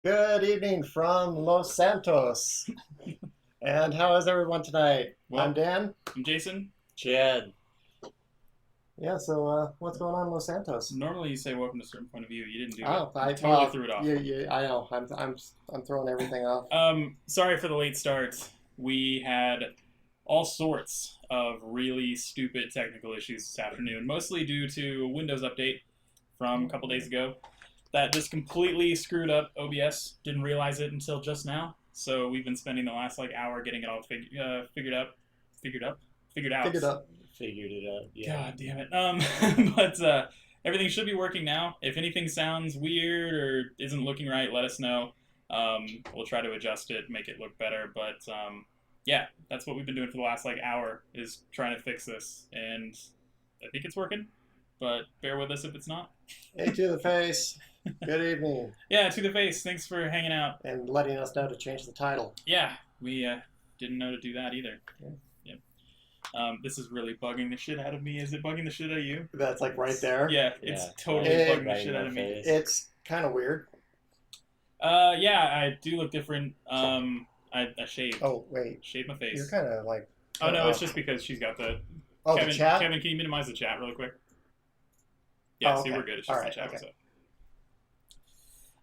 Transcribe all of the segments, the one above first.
Good evening from Los Santos. And how is everyone tonight? I'm Well, Dan. I'm Jason. Chad, Yeah, so what's going on in Los Santos? Normally you say welcome to a certain point of view. You didn't do it. Oh, You totally threw it off. I know. I'm throwing everything off. Sorry for the late start. We had all sorts of really stupid technical issues this afternoon, mostly due to a Windows update from a couple days ago that just completely screwed up OBS. Didn't realize it until just now. So we've been spending the last hour getting it all figured up, figured up, figured out. Figured up. figured it out. Yeah. God damn it. But everything should be working now. If anything sounds weird or isn't looking right, let us know. We'll try to adjust it, make it look better. But yeah, that's what we've been doing for the last hour is trying to fix this, and I think it's working. But bear with us if it's not. A to the face. Good evening. Yeah, to the face. Thanks for hanging out. And letting us know to change the title. Yeah, we didn't know to do that either. Yeah. Yep. This is really bugging the shit out of me. Is it bugging the shit out of you? That's like right there. Yeah, it's Yeah. totally It- bugging the shit out of me. It's kind of weird. Yeah, I do look different. I shaved. Oh, wait. Shaved my face. You're kind of like. Oh no, it's just because she's got the. Oh, Kevin, the chat? Kevin, can you minimize the chat really quick? Yeah, Oh, see, okay. we're good. It's All just right, the chat okay. was up.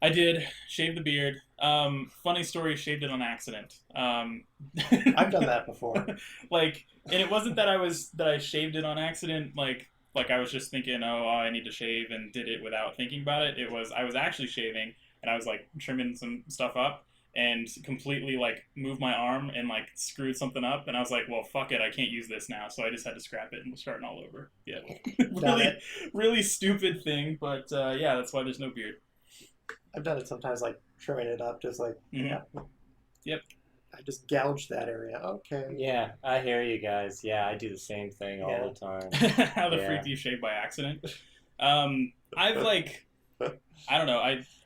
I did shave the beard. Funny story, shaved it on accident. I've done that before. And it wasn't that I shaved it on accident. Like I was just thinking, oh, I need to shave, and did it without thinking about it. It was I was actually shaving, and I was like trimming some stuff up, and completely moved my arm and screwed something up, and I was like, well, fuck it, I can't use this now, so I just had to scrap it and was starting all over. Yeah, Done really, it. really stupid thing, but yeah, that's why there's no beard. I've done it sometimes, like trimming it up, just like, Mhm. yeah. Yep. I just gouged that area. Okay. Yeah, I hear you guys. Yeah, I do the same thing Yeah. all the time. How the Yeah. freak do you shave by accident? I've I don't know.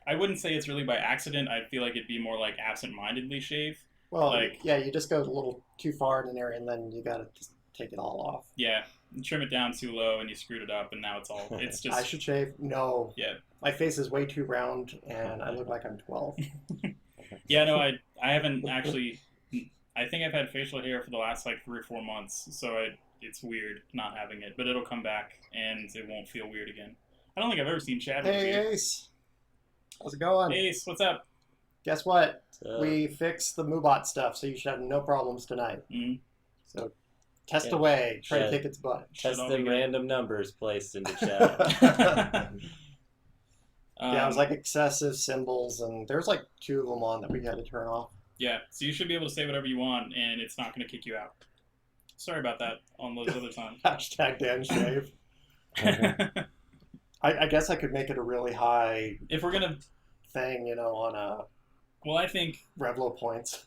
I wouldn't say it's really by accident. I feel like it'd be more like absent-mindedly shave. Well, Like- yeah, you just go a little too far in an area and then you gotta just take it all off. Yeah, you trim it down too low and you screwed it up, and now it's all. It's just. I should shave. No. Yeah. My face is way too round and I look like I'm 12. Yeah, no, I haven't actually. I think I've had facial hair for the last 3 or 4 months, so it's weird not having it, but it'll come back and it won't feel weird again. I don't think I've ever seen Chad with a Hey, beard. Ace. How's it going? Ace, what's up? Guess what? So, We fixed the Moobot stuff, so you should have no problems tonight. Mm, So test Yeah. away. Try to Yeah. kick its butt. test should all them be good. random numbers placed into chat. Yeah, it was like excessive symbols, and there's like 2 of them on that we had to turn off. Yeah, so you should be able to say whatever you want, and it's not going to kick you out. Sorry about that on those other times. Hashtag Dan Shave. I guess I could make it a really high If we're gonna, thing, on well, I think Revlo points,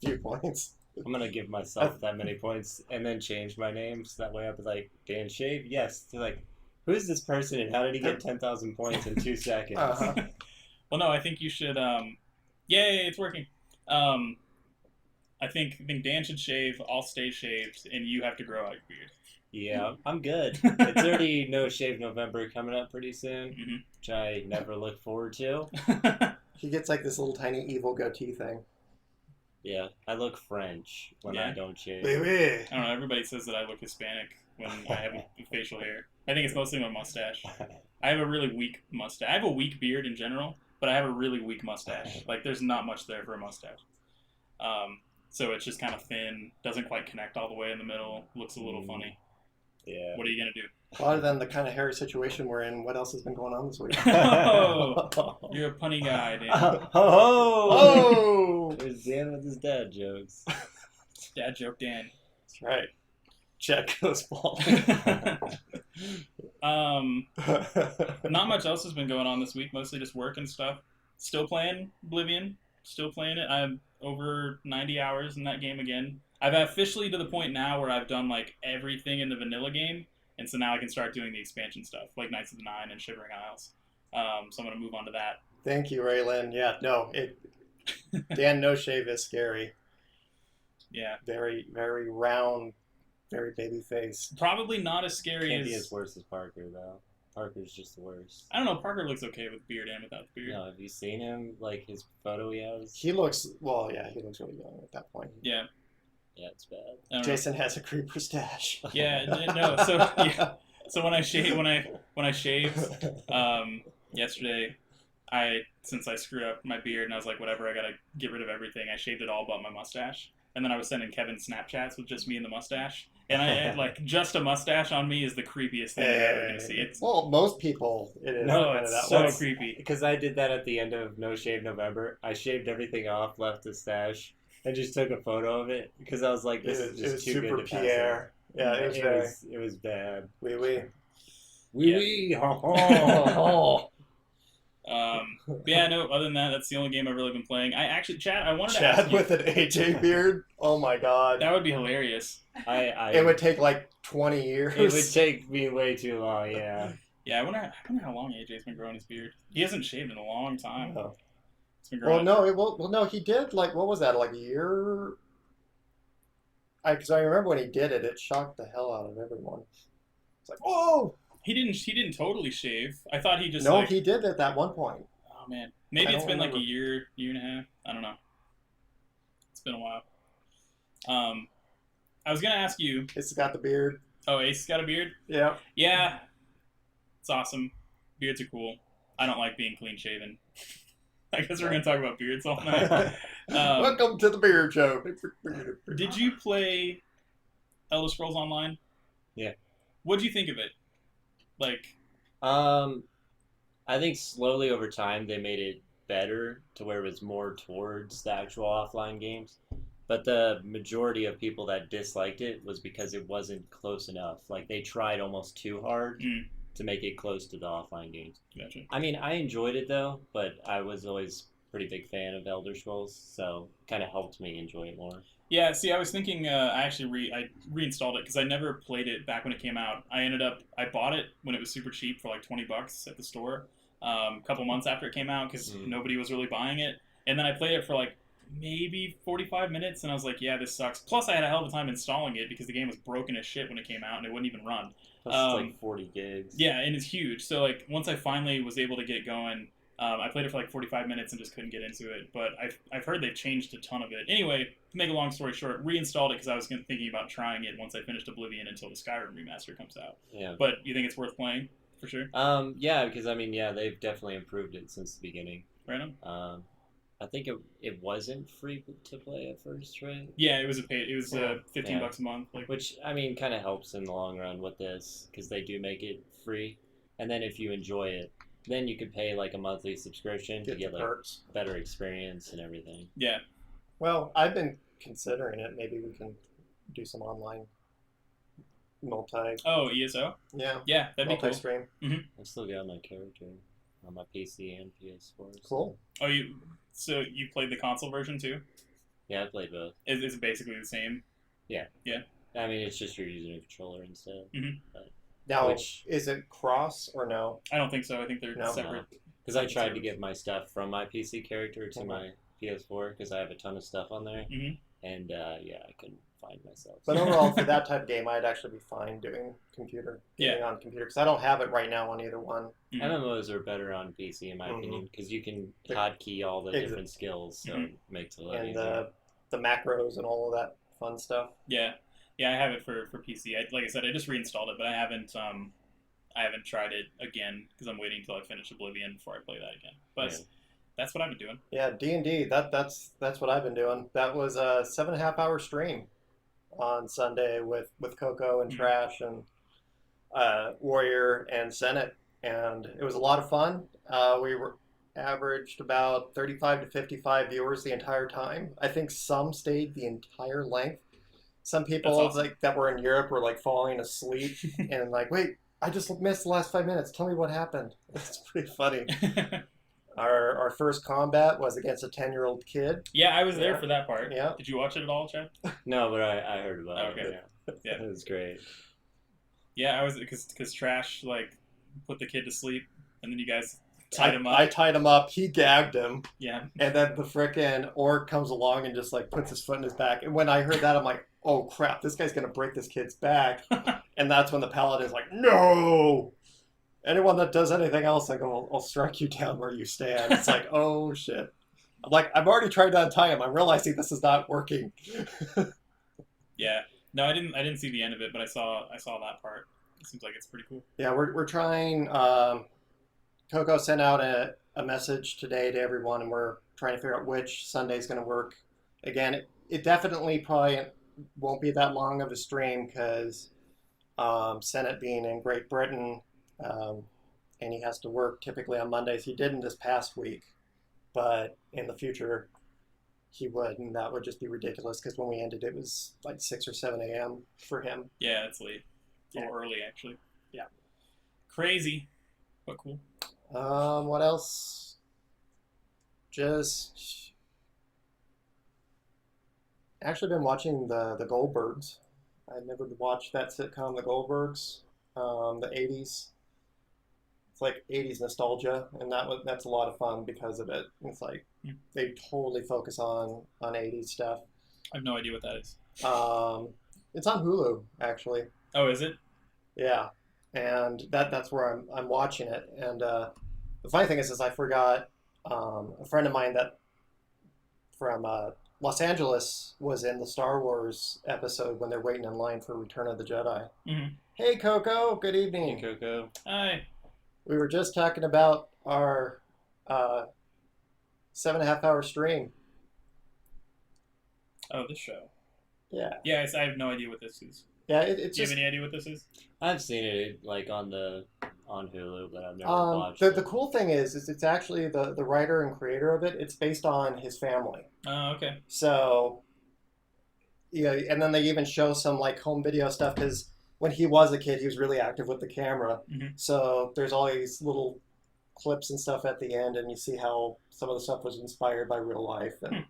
few points. I'm gonna give myself that many points and then change my name so that way I'll be like, Dan Shave? Yes. They're like, who's this person and how did he get 10,000 points in 2 seconds? Uh-huh. well, no, I think you should. Yay, it's working. I think Dan should shave. I'll stay shaved, and you have to grow out your beard. Yeah, I'm good. It's already No Shave November coming up pretty soon, Mhm. which I never look forward to. He gets like this little tiny evil goatee thing. Yeah, I look French when Yeah. I don't shave. Baby. I don't know. Everybody says that I look Hispanic when I have facial hair. I think it's mostly my mustache. I have a really weak mustache. I have a weak beard in general, but I have a really weak mustache. There's not much there for a mustache. So it's just kind of thin, doesn't quite connect all the way in the middle, looks a little funny. Yeah. What are you gonna do? Other than the kind of hairy situation we're in, what else has been going on this week? Oh, you're a punny guy, Dan. Oh! Oh! There's Dan with his dad jokes. Dad joke, Dan. That's right. Check goes bald. Not much else has been going on this week. Mostly just work and stuff. Still playing Oblivion. Still playing it. I'm over 90 hours in that game again. I've officially to the point now where I've done everything in the vanilla game, and so now I can start doing the expansion stuff, like Knights of the Nine and Shivering Isles. So I'm gonna move on to that. Thank you, Raylan. Yeah, no, Dan No Shave is scary. Yeah, Very, very round, very baby face. probably not as scary Can't be as as worse as Parker, though. Parker's just the worst. I don't know. Parker looks okay with beard and without the beard. No, have you seen him? Like his photo he has? He looks well. Yeah, he looks really young at that point. Yeah. Yeah, it's bad. I don't know. Jason has a creeper stash. Yeah. No. So yeah. So when I shaved yesterday, since I screwed up my beard and I was like, whatever, I gotta get rid of everything. I shaved it all but my mustache, and then I was sending Kevin Snapchats with just me and the mustache. And I like just a mustache on me is the creepiest thing you're ever gonna see. It's Well, most people it is. No, kind of it's that so way. creepy. Because I did that at the end of No Shave November. I shaved everything off, left the stash, and just took a photo of it because I was like, this is It just was too super good to pass Pierre. Yeah, up. it was very. It was bad. Wee wee. Wee wee, ho ho. But yeah, no. Other than that, that's the only game I've really been playing. I actually, Chad, I wanted to ask Chad you. with an AJ beard. Oh my god. That would be hilarious. It would take like 20 years. It would take me way too long. Yeah. Yeah, I wonder how long AJ's been growing his beard. He hasn't shaved in a long time. No. It's been Well, growing. no, no, he did like what was that? Like a year? Because I remember when he did it, it shocked the hell out of everyone. It's like, oh He didn't totally shave. I thought he just no, like, he did at that one point. oh man, maybe I it's don't been like remember. a year and a half. I don't know. It's been a while. I was gonna ask you. It's got the beard. Oh, Ace got a beard. Yeah. Yeah, it's awesome. Beards are cool. I don't like being clean shaven. I guess we're gonna talk about beards all night. Welcome to the beard show. Did you play Elder Scrolls Online? Yeah. What'd you think of it? Like, I think slowly over time they made it better to where it was more towards the actual offline games. But the majority of people that disliked it was because it wasn't close enough. Like they tried almost too hard to make it close to the offline games. gotcha. I mean, I enjoyed it though, but I was always a pretty big fan of Elder Scrolls, so kind of helped me enjoy it more. Yeah, see, I was thinking I actually I reinstalled it because I never played it back when it came out. I bought it when it was super cheap for like $20 at the store a couple months after it came out because nobody was really buying it. And then I played it for like maybe 45 minutes and I was like, yeah, this sucks. Plus I had a hell of a time installing it because the game was broken as shit when it came out and it wouldn't even run. Plus it's like 40 gigs. Yeah, and it's huge. So like once I finally was able to get going, I played it for like 45 minutes and just couldn't get into it. But I've heard they've changed a ton of it. Anyway, to make a long story short, reinstalled it because I was thinking about trying it once I finished Oblivion until the Skyrim remaster comes out. Yeah. But you think it's worth playing for sure? Yeah, because I mean, yeah, they've definitely improved it since the beginning. Right on. I think it wasn't free to play at first, right? Yeah, it was $15 Yeah. a month. Like, Which I mean, kind of helps in the long run with this because they do make it free, and then if you enjoy it, then you could pay like a monthly subscription to Get get the like perks. better experience and everything. yeah, Well, I've been considering it. Maybe we can do some online multi. oh, ESO. Yeah. Yeah, that'd be cool. Multi-stream. I still got my character on my PC and PS4. so- Cool. Oh, so you played the console version too? Yeah, I played both. It's basically the same. I mean, it's just you're using a controller instead. Now, Which- is it cross or no? I don't think so. I think they're No. separate. Because I tried to get my stuff from my PC character to my PS4 because I have a ton of stuff on there, Mhm. and yeah, I couldn't find myself. But overall, for that type of game, I'd actually be fine doing computer. Getting on computer because I don't have it right now on either one. Mhm. MMOs are better on PC in my opinion because you can hotkey all the Exa- different skills, so Mhm. it makes it a lot And easier. the macros and all of that fun stuff. Yeah, I have it for PC. Like I said, I just reinstalled it, but I haven't tried it again because I'm waiting until I finish Oblivion before I play that again. But Yeah. that's what I've been doing. Yeah, D&D. That's what I've been doing. That was a 7.5 hour stream on Sunday with Coco and Mhm. Trash and Warrior and Senate, and it was a lot of fun. We were averaged about 35 to 55 viewers the entire time. I think some stayed the entire length. Some people That's awesome. like that were in Europe were like falling asleep and like, wait, I just missed the last 5 minutes. Tell me what happened. It's pretty funny. Our first combat was against a 10-year-old kid. Yeah, I was there Yeah. for that part. Yeah. Did you watch it at all, Chad? No, but I heard about Okay. it. Yeah. It was great. Yeah, I was because Trash like put the kid to sleep, and then you guys tied him up. I tied him up. He gagged him. Yeah. And then the frickin' orc comes along and just like puts his foot in his back. And when I heard that, I'm like, oh crap, this guy's gonna break this kid's back. And that's when the paladin's like, no. anyone that does anything else, like, I'll strike you down where you stand. It's like, oh shit. I'm like, I've already tried to untie him. I'm realizing this is not working. Yeah. No, I didn't see the end of it, but I saw that part. It seems like it's pretty cool. Yeah, we're trying. Coco sent out a message today to everyone, and we're trying to figure out which Sunday is going to work. Again, it definitely probably won't be that long of a stream because Senate being in Great Britain, and he has to work typically on Mondays. He didn't this past week, but in the future he would, and that would just be ridiculous because when we ended, it was like 6 or 7 a.m. for him. Yeah, it's late. A little Yeah. early, actually. Yeah. Crazy, but cool. What else? Just actually been watching the Goldbergs. I'd never watched that sitcom, The Goldbergs, the '80s. It's like '80s nostalgia, and that's a lot of fun because of it. It's like they totally focus on '80s stuff. I have no idea what that is. It's on Hulu actually. Oh, is it? Yeah, and that's where I'm watching it. And the funny thing is I forgot a friend of mine that from Los Angeles was in the Star Wars episode when they're waiting in line for Return of the Jedi. Mm-hmm. Hey Coco, good Hey, evening. Coco. Hi. We were just talking about our 7.5 hour stream. Oh, this show. Yeah, Yeah, I have no idea what this is. yeah. It's Do you just have any idea what this is? I've seen it like on Hulu, but I've never watched the it. cool thing is it's actually the writer and creator of it. It's based on his family. Oh, okay. So, yeah, and then they even show some like home video stuff because when he was a kid, he was really active with the camera. Mhm. So there's all these little clips and stuff at the end, and you see how some of the stuff was inspired by real life, and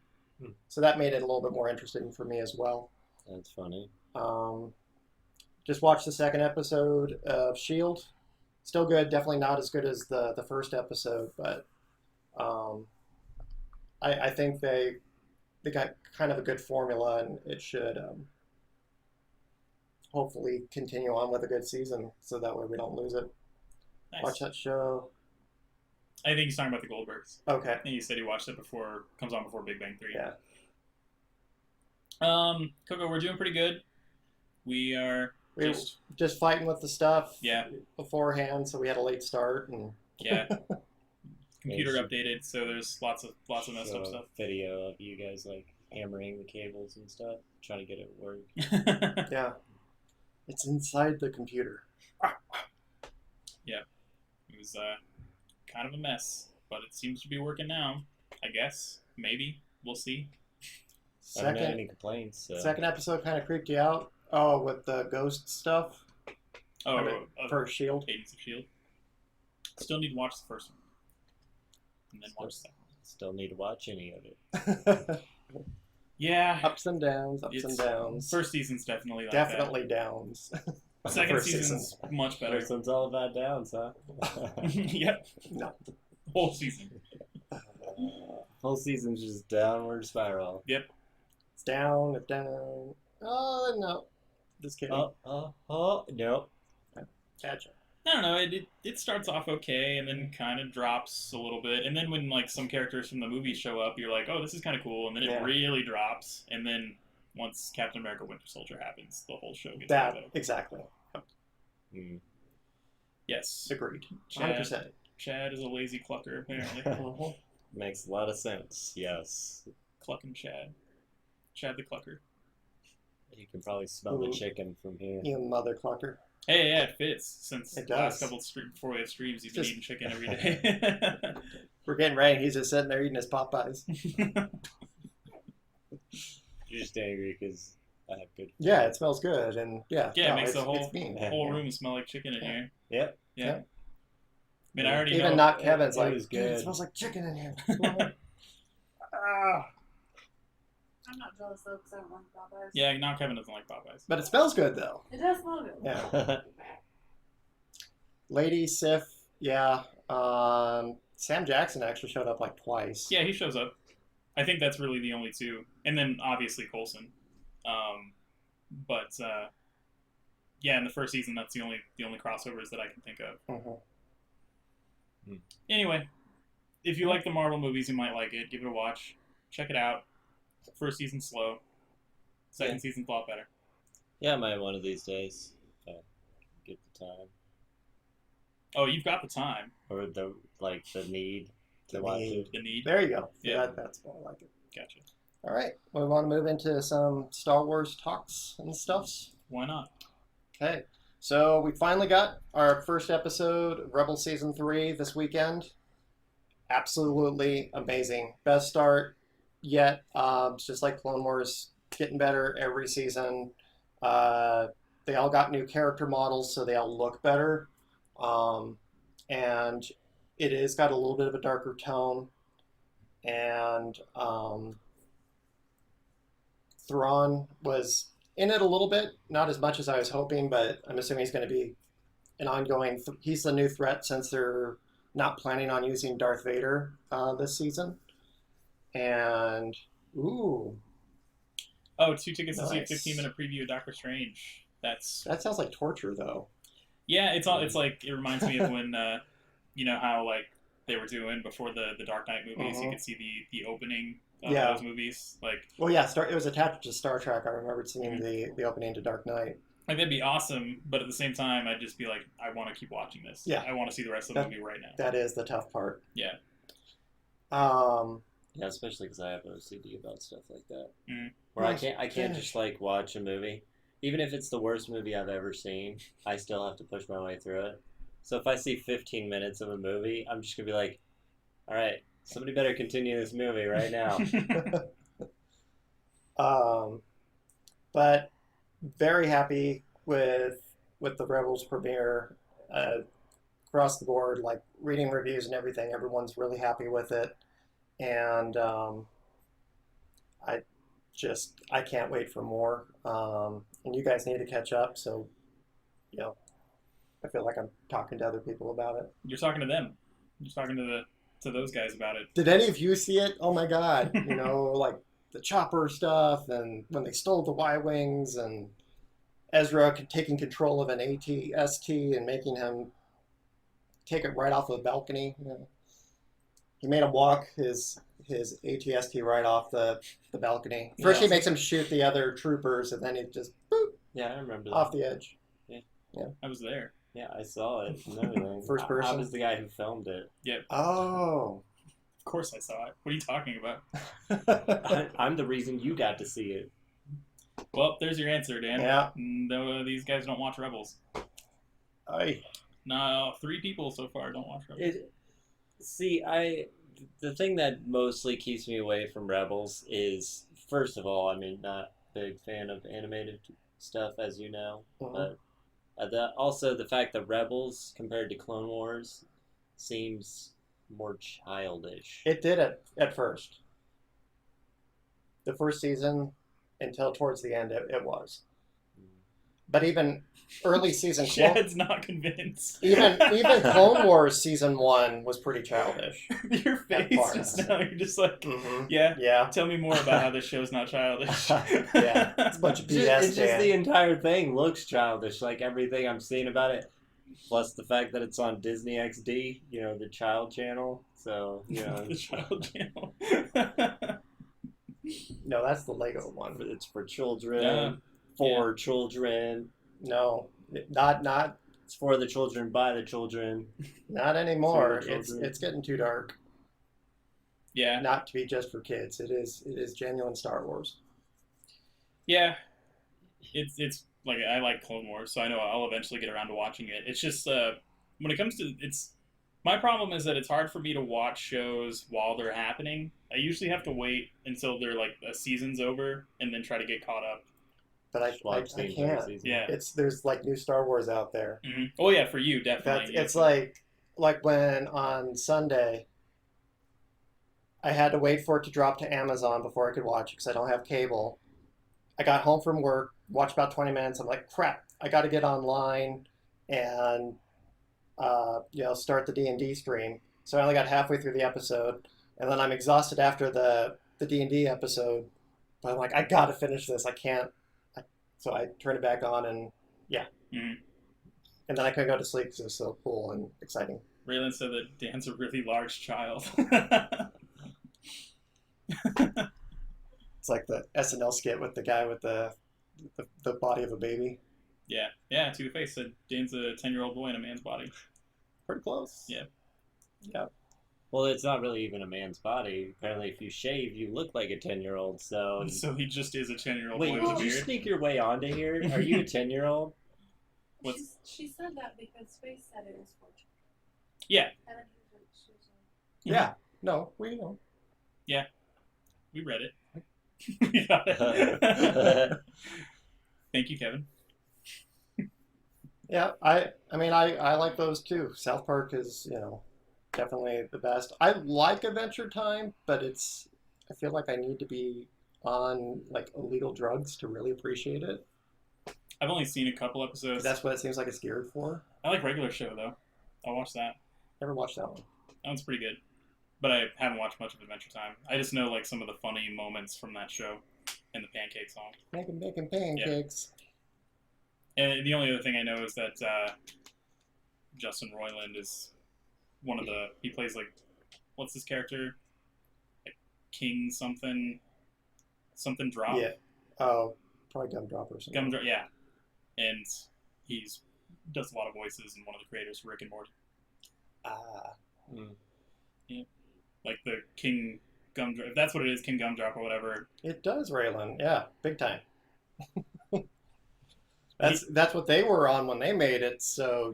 so that made it a little bit more interesting for me as well. That's funny. Just watched the second episode of Shield. Still good, definitely not as good as the first episode, but I think they got kind of a good formula, and it should hopefully continue on with a good season, so that way we don't lose it. Nice. Watch that show. I think he's talking about the Goldbergs. Okay. I think he said he watched it before, comes on before Big Bang 3. Yeah. Coco, we're doing pretty good. We are We were just, just fighting with the stuff yeah, beforehand, so we had a late start, and yeah. Computer Yeah, updated, so there's lots of messed Show up a stuff. video of you guys like hammering the cables and stuff, trying to get it to work. yeah, it's inside the computer. It was kind of a mess, but it seems to be working now. I guess, maybe, we'll see. I haven't had Second any complaints. So. second episode kind of creeped you out. Oh, with the ghost stuff Oh, for Shield. Agents of Shield. Still need to watch the first one, and then watch the second. Still need to watch any of it. Yeah, Ups and downs, ups and It's- downs. first season's definitely like Definitely downs. that. Second First season's much better. First one's all about downs, huh? Yep, No. whole season. Whole season's just downward spiral. It's down, it's down. Oh, no. Just kidding. Nope. Gotcha. I don't know. It starts off okay, and then kind of drops a little bit, and then when like some characters from the movie show up, you're like, oh, this is kind of cool, and then it Yeah. really drops, and then once Captain America: Winter Soldier happens, the whole show gets a That, little better. exactly. Mm. Yes, Agreed. Chad, 100%. Chad is a lazy clucker apparently. Mhm. Makes a lot of sense. Yes. Clucking Chad, Chad the clucker. You can probably smell the Ooh. chicken from here. You mother clucker. Hey, yeah, it fits. Since It the last does. couple of before we have streams, you've been Just- eating chicken every day. We're getting ready. He's just sitting there eating his Popeyes. You're just angry because I have good. Yeah, it smells good, and yeah, Yeah, it no, makes the it's whole mean. whole room smell like chicken in here. Yep. Yeah. Yeah. I mean, I already Even know. not Kevin's It like, was dude, it good. smells like chicken in here. Ah. I'm not jealous though because I don't like Popeyes. Yeah, now Kevin doesn't like Popeyes. But it smells good though. It does smell good. Yeah. Lady Sif, yeah. Sam Jackson actually showed up like twice. Yeah, he shows up. I think that's really the only two, and then obviously Coulson. But yeah, in the first season, that's the only crossovers that I can think of. Mhm. Anyway, if you like the Marvel movies, you might like it. Give it a watch. Check it out. First season's slow. Second season's a lot better. Yeah, I might one of these days. If I get the time. Oh, you've got the time. Or the need to watch it. The need. There you go. Yeah. That's more like it. Gotcha. All right. We want to move into some Star Wars talks and stuffs. Why not? Okay. So we finally got our first episode of Rebel Season 3 this weekend. Absolutely amazing. Best start yet. It's just like Clone Wars, getting better every season. They all got new character models, so they all look better. And it is got a little bit of a darker tone. And Thrawn was in it a little bit, not as much as I was hoping, but I'm assuming he's going to be an ongoing. He's the new threat since they're not planning on using Darth Vader this season. And ooh, Oh, 2 tickets to see a Nice. 15-minute preview of Doctor Strange. That's that sounds like torture, though. yeah. It's all. It's like it reminds me of when you know how like they were doing before the Dark Knight movies. You Mhm. could see the opening of Yeah. those movies. Like Well, yeah, it was attached to Star Trek. I remembered seeing the opening to Dark Knight. that'd be awesome. But at the same time, I'd just be like, I want to keep watching this. Yeah. I want to see the rest of the movie right now. That is the tough part. Yeah. Yeah, especially because I have OCD about stuff like that. Mhm. Where Nice. I can't Gosh. just like watch a movie, even if it's the worst movie I've ever seen. I still have to push my way through it. So if I see 15 minutes of a movie, I'm just gonna be like, all right, somebody better continue this movie right now. But very happy with the Rebels premiere across the board. Like reading reviews and everything, everyone's really happy with it, and I can't wait for more. And you guys need to catch up. So, you know, I feel like I'm talking to other people about it. You're talking to them. You're talking to those guys about it. Did any of you see it? Oh my God! You know, like the chopper stuff, and when they stole the Y-wings, and Ezra taking control of an AT-ST and making him take it right off of the balcony. You know. He made him walk his AT-ST right off the balcony. First, Yeah. he makes him shoot the other troopers, and then he just boop, Yeah, I remember that. off the edge. I was there. Yeah, I saw it and everything. First I person? was the guy who filmed it. Oh. Of course I saw it. What are you talking about? I'm the reason you got to see it. Well, there's your answer, Dan. Yeah. No, these guys don't watch Rebels. I Uh, No, 3 people so far don't watch Rebels. The thing that mostly keeps me away from Rebels is, first of all, I mean, not a big fan of animated stuff, as you know, Mhm. but also the fact that Rebels, compared to Clone Wars, seems more childish. It did it at first. The first season, until towards the end, it was. But even early season Chad's not convinced. even Clone Wars season 1 was pretty childish. Your face parts. just now, you're just like, Mm-hmm. yeah, Yeah. tell me more about how this show's not childish. Yeah, it's a bunch of It's just, BS. it's just Dan. the entire thing looks childish, like everything I'm seeing about it. Plus the fact that it's on Disney XD, you know, the child channel. So, you know, the child channel. No, that's the Lego one. it's for children, Yeah. for children. No, not It's for the children, by the children. anymore. For the It's children. getting too dark. Yeah, Not to be just for kids. It is genuine Star Wars. yeah. It's like I like Clone Wars, so I know I'll eventually get around to watching it. It's just when it comes to my problem is that it's hard for me to watch shows while they're happening. I usually have to wait until they're like a season's over and then try to get caught up. But I Watch the entire can't. season. Yeah. There's like new Star Wars out there. Oh yeah, for you definitely. It's like when on Sunday I had to wait for it to drop to Amazon before I could watch it because I don't have cable. I got home from work, watched about 20 minutes. I'm like, crap! I got to get online and start the D&D stream. So I only got halfway through the episode, and then I'm exhausted after the D&D episode. But I'm like, I got to finish this. I can't. So I turned it back on, and yeah. Mhm. And then I couldn't go to sleep because it was so cool and exciting. Raylan said that Dan's a really large child. It's like the SNL skit with the guy with the body of a baby. Yeah, to the face said Dan's a 10-year-old boy in a man's body. Pretty close. Yeah. Yeah. Well, it's not really even a man's body. Apparently, if you shave, you look like a 10-year-old. So So he just is a 10-year-old wait, boy with a did you beard. sneak your way onto here? Are you a 10-year-old? What's- She said that because Space said it was for children. Yeah, And then she was like, Yeah. No, we know. we read it. We got it. Thank you, Kevin. Yeah, I mean, I like those too. South Park is, definitely the best. I like Adventure Time, but I feel like I need to be on like illegal drugs to really appreciate it. I've only seen a couple episodes. That's what it seems like it's geared for. I like Regular Show though. I'll watch that. Never watched that one. That one's pretty good. But I haven't watched much of Adventure Time. I just know like some of the funny moments from that show and the pancake song. Making pancakes. And the only other thing I know is that Justin Roiland is one of he plays like, what's his character? Like King something Drop. Yeah. Oh, probably Gumdrop or something. Gumdrop, yeah. And he's does a lot of voices and one of the creators for Rick and Morty. Ah. Like the King Gumdrop, if that's what it is, King Gumdrop or whatever. It does, Raylan. Yeah, big time. That's what they were on when they made it, so,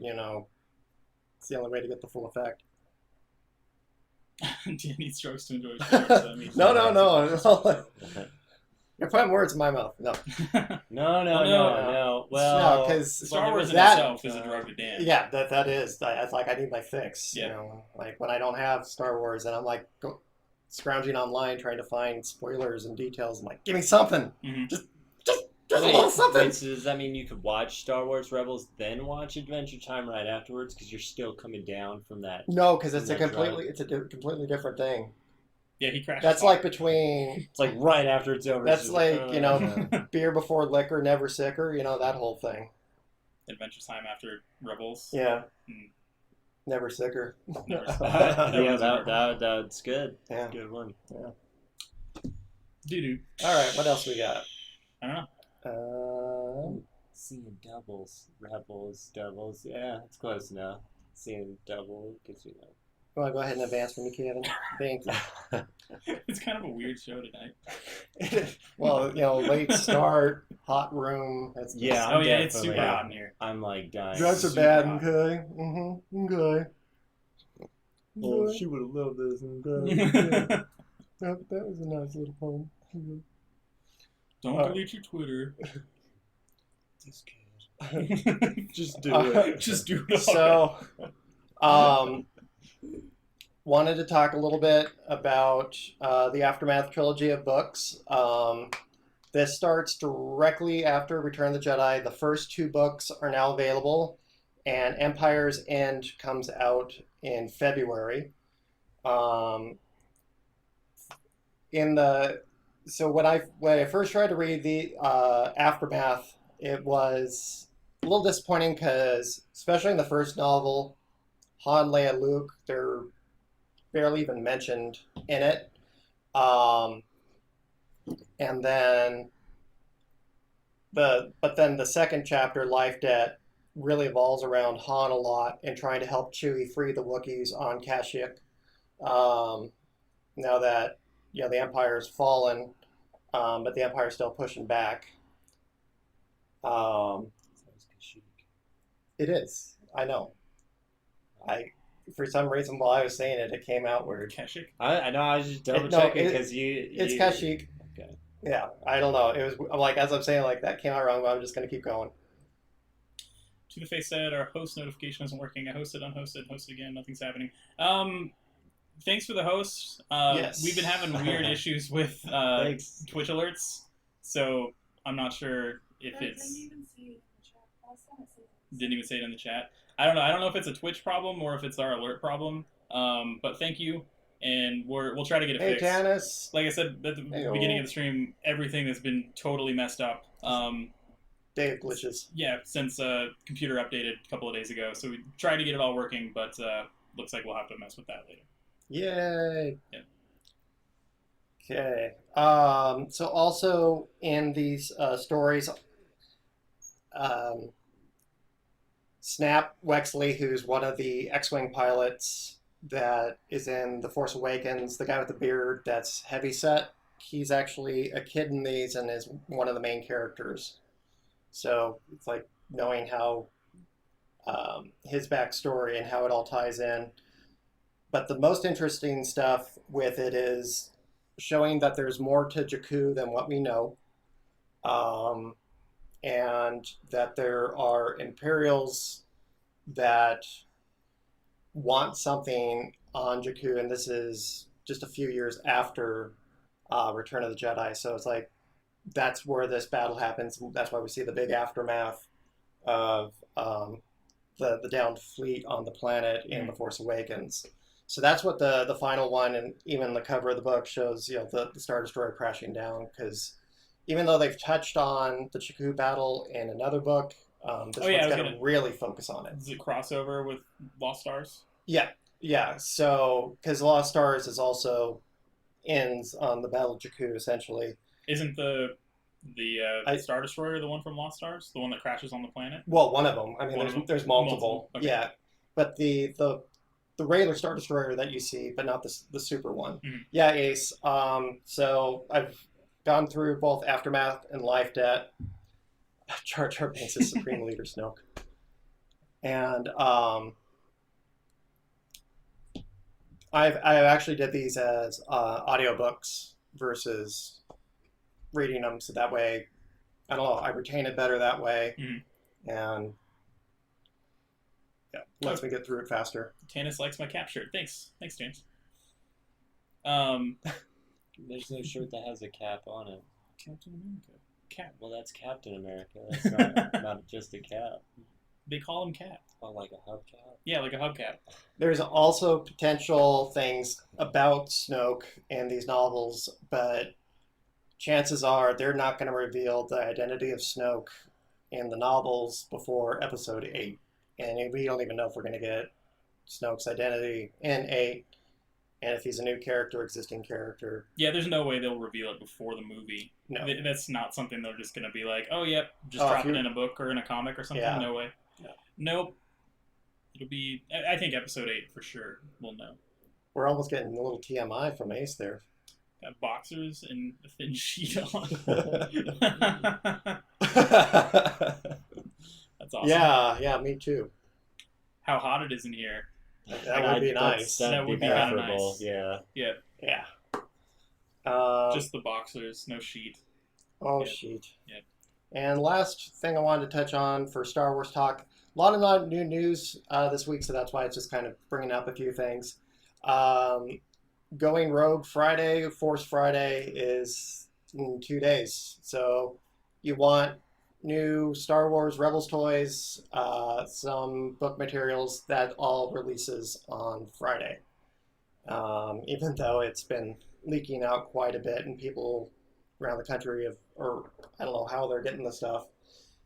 it's the only way to get the full effect. Danny strokes to enjoy sports. That means No. You're putting words in my mouth. No. No. Well, because Star Wars in that- itself is a drug to Dan. yeah, that is. It's like I need my fix. Yeah. Like when I don't have Star Wars and I'm like scrounging online trying to find spoilers and details. I'm like, give me something. Mhm. Just a little something. Wait, so does that mean you could watch Star Wars Rebels, then watch Adventure Time right afterwards? Because you're still coming down from that. No, because it's Isn't that completely different thing. Yeah, he crashed. That's his car. like between It's like right after it's over. That's it's just like, beer before liquor, never sicker. That whole thing. Adventure Time after Rebels. Yeah. Mm. Never sicker. Never yeah, was that's good. Yeah. Good one. Doo-doo. All right. What else we got? I don't know. Seeing doubles. Yeah, it's close enough. Seeing double because Want to go ahead and advance for me, Kevin? Thank It's kind of a weird show tonight. you. Well, late start, hot room. That's Yeah. Oh I'm yeah, it's definitely- super hot in here. I'm like dying. drugs are super bad. hot. Okay. Okay. Oh, Okay. she would have loved this. Okay. That was a nice little poem. Don't Uh, delete your Twitter. Just kidding. Just do it. Just do it. Already. So, wanted to talk a little bit about the Aftermath trilogy of books. This starts directly after Return of the Jedi. The first two books are now available, and Empire's End comes out in February. So when I first tried to read the Aftermath, it was a little disappointing because, especially in the first novel, Han, Leia, Luke, they're barely even mentioned in it. And then the second chapter, Life Debt, really evolves around Han a lot and trying to help Chewie free the Wookiees on Kashyyyk. Now that the Empire's fallen, but the Empire's still pushing back. It is. I know. For some reason, while I was saying it, it came out weird. Kashyyyk. I know. I was just double No, checking it- because you. It's Kashyyyk. Okay. Yeah, I don't know. It was I'm like, as I'm saying, like, that came out wrong, but I'm just gonna keep going. To the Face said our host notification isn't working. I hosted, unhosted, hosted again. Nothing's happening. Thanks for the host. Yes. We've been having weird issues with Thanks. Twitch alerts, so I'm not sure if I it's didn't even see it in the chat. Last time it said it. didn't even say it in the chat. I don't know. I don't know if it's a Twitch problem or if it's our alert problem. But thank you, and we'll try to get it Hey, fixed. Janice. Like I said at the Heyo. beginning of the stream, everything has been totally messed up. Dave glitches. Yeah, since computer updated a couple of days ago. So we tried to get it all working, but looks like we'll have to mess with that later. Yay! Yeah. Okay. So also in these stories, Snap Wexley, who's one of the X-wing pilots that is in The Force Awakens, the guy with the beard that's heavyset, he's actually a kid in these and is one of the main characters. So it's like knowing how his backstory and how it all ties in. But the most interesting stuff with it is showing that there's more to Jakku than what we know, and that there are Imperials that want something on Jakku, and this is just a few years after Return of the Jedi. So it's like that's where this battle happens. And that's why we see the big aftermath of the downed fleet on the planet in The Force Awakens. So that's what the final one, and even the cover of the book shows, the Star Destroyer crashing down, because even though they've touched on the Jakku battle in another book, this one's going to really focus on it. Is it crossover with Lost Stars? Yeah. So, because Lost Stars is also ends on the Battle of Jakku, essentially. Isn't the Star Destroyer the one from Lost Stars? The one that crashes on the planet? Well, one of them. I mean, there's multiple. Okay. Yeah. But the regular Star Destroyer that you see, but not the super one. Mm-hmm. Yeah, Ace. So I've gone through both Aftermath and Life Debt. Jar Jar Binks is Supreme Leader Snoke. And I actually did these as audiobooks versus reading them, so that way, I don't know, I retain it better that way, and lets me get through it faster. Tanis likes my cap shirt. Thanks, James. There's no shirt that has a cap on it. Captain America. Cap. Well, that's Captain America. That's not just a cap. They call him Cap. Oh, like a hubcap? Yeah, like a hubcap. There's also potential things about Snoke in these novels, but chances are they're not going to reveal the identity of Snoke in the novels before Episode 8. And we don't even know if we're going to get Snoke's identity in 8, and if he's a new character, existing character. Yeah, there's no way they'll reveal it before the movie. No. That's not something they're just going to be like, oh, yep, just drop it in a book or in a comic or something. Yeah. No way. No. Nope. It'll be, I think Episode 8 for sure we'll know. We're almost getting a little TMI from Ace there. Got boxers and a thin sheet on. That's awesome. Yeah, me too. How hot it is in here. That would be nice. That would be kinda nice. Yeah. Yeah. Yeah. Just the boxers, no sheet. Oh, Yeah. sheet. Yeah. And last thing I wanted to touch on for Star Wars talk, a lot of new news this week, so that's why it's just kind of bringing up a few things. Going Rogue Friday, Force Friday is in 2 days. So you want new Star Wars Rebels toys, some book materials, that all releases on Friday. Even though it's been leaking out quite a bit and people around the country or I don't know how they're getting the stuff,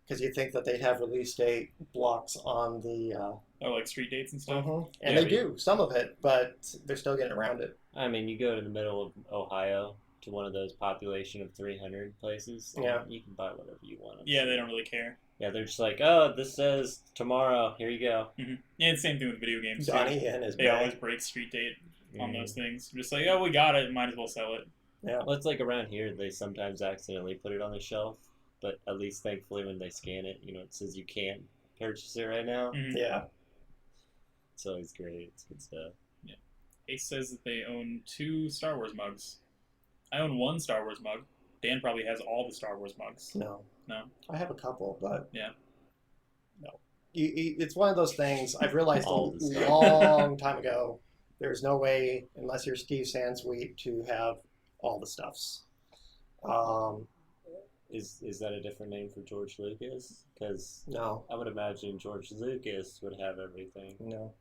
because you'd think that they'd have release date blocks on the like street dates and stuff. and Yeah, they do some of it, but they're still getting around it. I mean, you go to the middle of Ohio to one of those population of 300 places. Yeah. You can buy whatever you want. Yeah, they don't really care. Yeah, they're just like, oh, this says tomorrow. Here you go. Yeah, it's the same thing with video games. Too. Donnie and his They always break street date on those things. Just like, oh, we got it, might as well sell it. Yeah. Well, it's like around here, they sometimes accidentally put it on the shelf, but at least thankfully when they scan it, it says you can't purchase it right now. Yeah. It's always great. It's good stuff. Ace says that they own 2 Star Wars mugs. I own 1 Star Wars mug. Dan probably has all the Star Wars mugs. No. No? I have a couple, but Yeah. no. It's one of those things I've realized All a the stuff. long time ago. There's no way, unless you're Steve Sansweet, to have all the stuffs. Is that a different name for George Lucas? Because No, I would imagine George Lucas would have everything. no,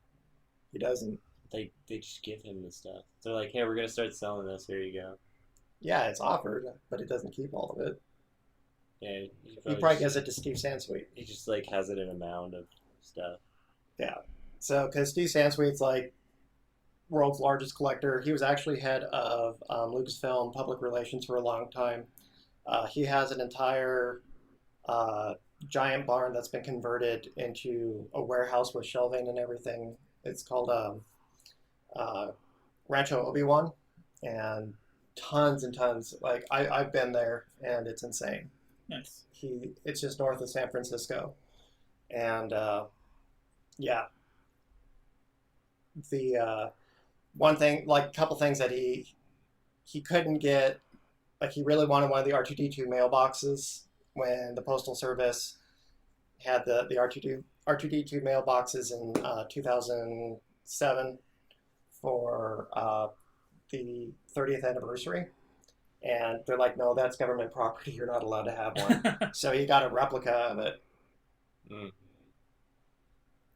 he doesn't. They just give him the stuff. They're like, hey, we're gonna start selling this. Here you go. Yeah, it's offered, but he doesn't keep all of it. Yeah, He probably gives it to Steve Sansweet. He just like has it in a mound of stuff. Yeah. So, because Steve Sansweet's like world's largest collector, he was actually head of Lucasfilm public relations for a long time. He has an entire giant barn that's been converted into a warehouse with shelving and everything. It's called Rancho Obi-Wan, and tons and tons. Like I've been there, and it's insane. Nice. It's just north of San Francisco, and yeah, the one thing, like a couple things that he couldn't get, like he really wanted one of the R2D2 mailboxes when the Postal Service had the R2D2 mailboxes in 2007 for the 30th anniversary. And they're like, no, that's government property. You're not allowed to have one. So he got a replica of it.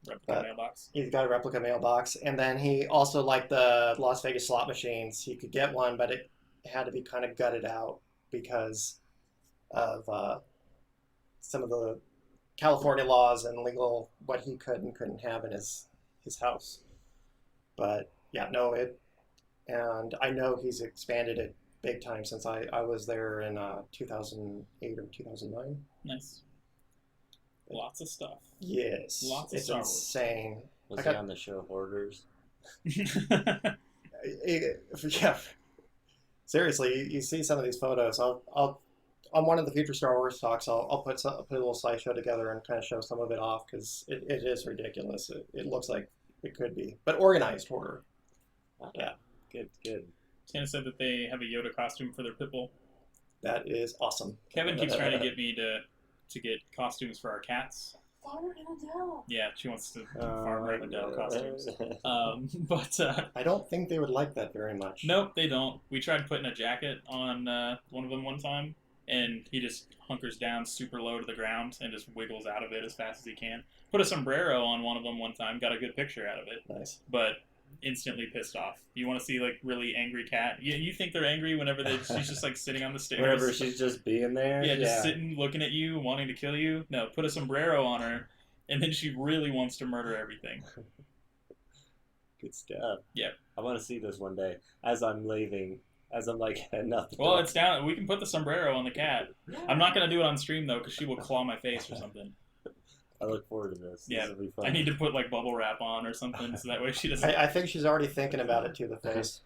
Replica mailbox. He's got a replica mailbox. And then he also liked the Las Vegas slot machines. He could get one, but it had to be kind of gutted out because of some of the California laws and legal what he could and couldn't have in his house. But yeah, no, and I know he's expanded it big time since I was there in 2008 or 2009. Nice. Lots of stuff. Yes, Lots of it's Star Wars. insane. Was he on the show Hoarders? Yeah, seriously, you see some of these photos. I'll on one of the future Star Wars talks, I'll put a little slideshow together and kind of show some of it off because it is ridiculous. It looks like it could be, but organized hoarder. Yeah, Good. Santa said that they have a Yoda costume for their Pitbull. that is awesome. Kevin keeps trying to get me to get costumes for our cats. Farmer and Adele. Yeah, she wants to farmer and Adele costumes. But I don't think they would like that very much. nope, they don't. We tried putting a jacket on one of them one time, and he just hunkers down super low to the ground and just wiggles out of it as fast as he can. Put a sombrero on one of them one time, got a good picture out of it, Nice. but instantly pissed off. You want to see like really angry cat? You think they're angry whenever she's just like sitting on the stairs. Whenever she's just being there. Yeah, just sitting, looking at you, wanting to kill you. No, put a sombrero on her, and then she really wants to murder everything. Good stuff. Yep. I want to see this one day as I'm leaving, as I'm like heading out the Well, door. it's down. We can put the sombrero on the cat. I'm not gonna do it on stream though, because she will claw my face or something. I look forward to this. Yeah, This will be fun. I need to put like bubble wrap on or something, so that way she doesn't. I think she's already thinking about it to the face.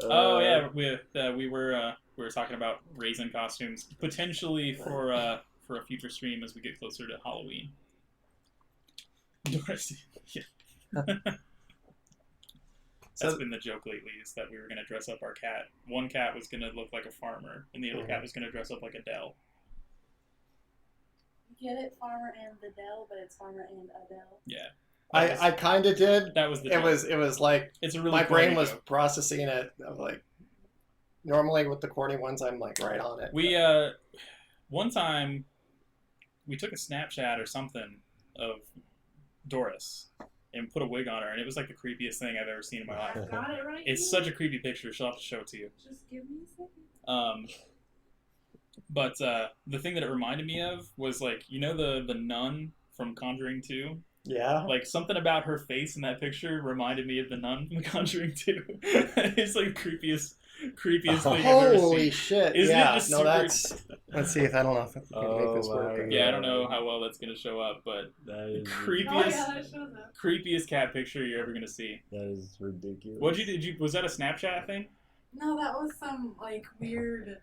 Oh yeah, we were talking about raisin costumes potentially for a future stream as we get closer to Halloween. Doris, yeah. That's been the joke lately, is that we were gonna dress up our cat. One cat was gonna look like a farmer, and the other cat was gonna dress up like Adele. Get it, Farmer and Adele, but it's Farmer and Adele. Yeah, I kind of did. that was the. It joke. was like It's a really. my brain corny was joke. processing it. I'm like, normally with the corny ones, I'm like right on it. We one time we took a Snapchat or something of Doris and put a wig on her, and it was like the creepiest thing I've ever seen in my life. I got it right. It's here. such a creepy picture. She'll have to show it to you. Just give me a second. But the thing that it reminded me of was like, you know, the nun from Conjuring 2? Yeah. Like something about her face in that picture reminded me of the nun from Conjuring 2. It's like creepiest thing I've ever Holy seen. shit! Isn't it yeah. just No, super- that's. Let's see if I don't know if I can make this Oh work. my Yeah, I don't know how well that's gonna show up, but That is Oh creepiest yeah, that shows up. creepiest cat picture you're ever gonna see. That is ridiculous. Did you was that a Snapchat thing? No, that was some like weird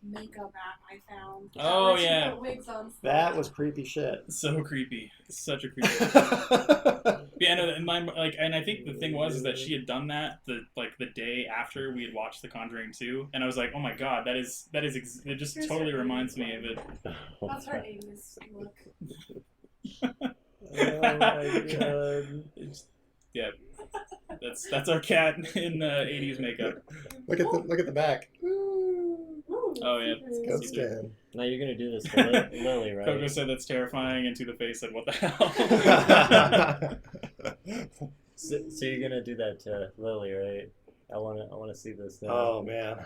makeup app I found. Oh, Where she yeah. put wigs on. That was creepy shit. So creepy. Such a creepy. Yeah, no, and I think the thing was is that she had done that the day after we had watched The Conjuring 2, and I was like, oh my god, it just Here's totally her reminds me of it. That's her Amos look. Oh my god. Yeah, that's our cat in 80s makeup. Look at the back. Oh, yeah. Go See Stan. Now you're gonna do this for Lily, right? Coco said that's terrifying, and To the Face said, what the hell? So you're gonna do that to Lily, right? I wanna see this now. Oh man.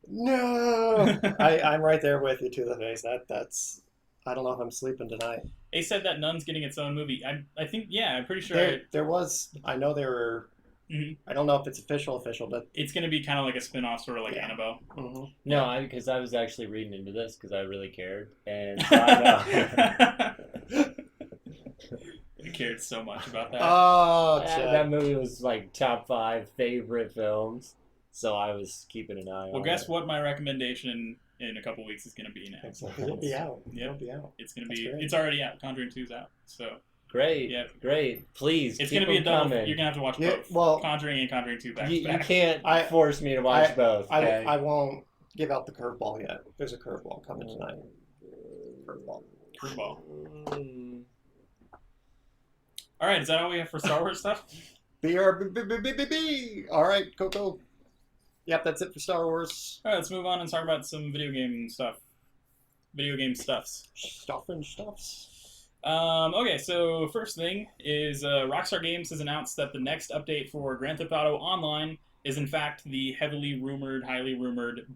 No. I'm right there with you to the face. That's I don't know if I'm sleeping tonight. They said that Nun's getting its own movie. I think, yeah, I'm pretty sure There was. I know there were. Mhm. I don't know if it's official, but it's going to be kind of like a spin-off, sort of like Yeah. Annabelle. mhm. No, because I was actually reading into this because I really cared, and so I know. I cared so much about that. Oh, That movie was like top 5 favorite films, so I was keeping an eye on Well, guess it. what my recommendation in a couple weeks is going to be now. it'll be out. Yep. It'll be out. It's going to That's be. great. It's already out. Conjuring 2's out. So Great, Yeah. great. Please, it's keep going to be a them double. coming. You're going to have to watch Yeah, both. well, Conjuring and Conjuring 2 back You to back. can't I- force me to watch both. Okay? I won't give out the curveball yet. There's a curveball coming tonight. Curveball. Curveball. Mm. All right, is that all we have for Star Wars stuff? BRBBBBB. All right, Coco. Yep, that's it for Star Wars. All right, let's move on and talk about some video game stuff. Video game stuffs. Stuff and stuffs. Okay, so first thing is Rockstar Games has announced that the next update for Grand Theft Auto Online is in fact the highly rumored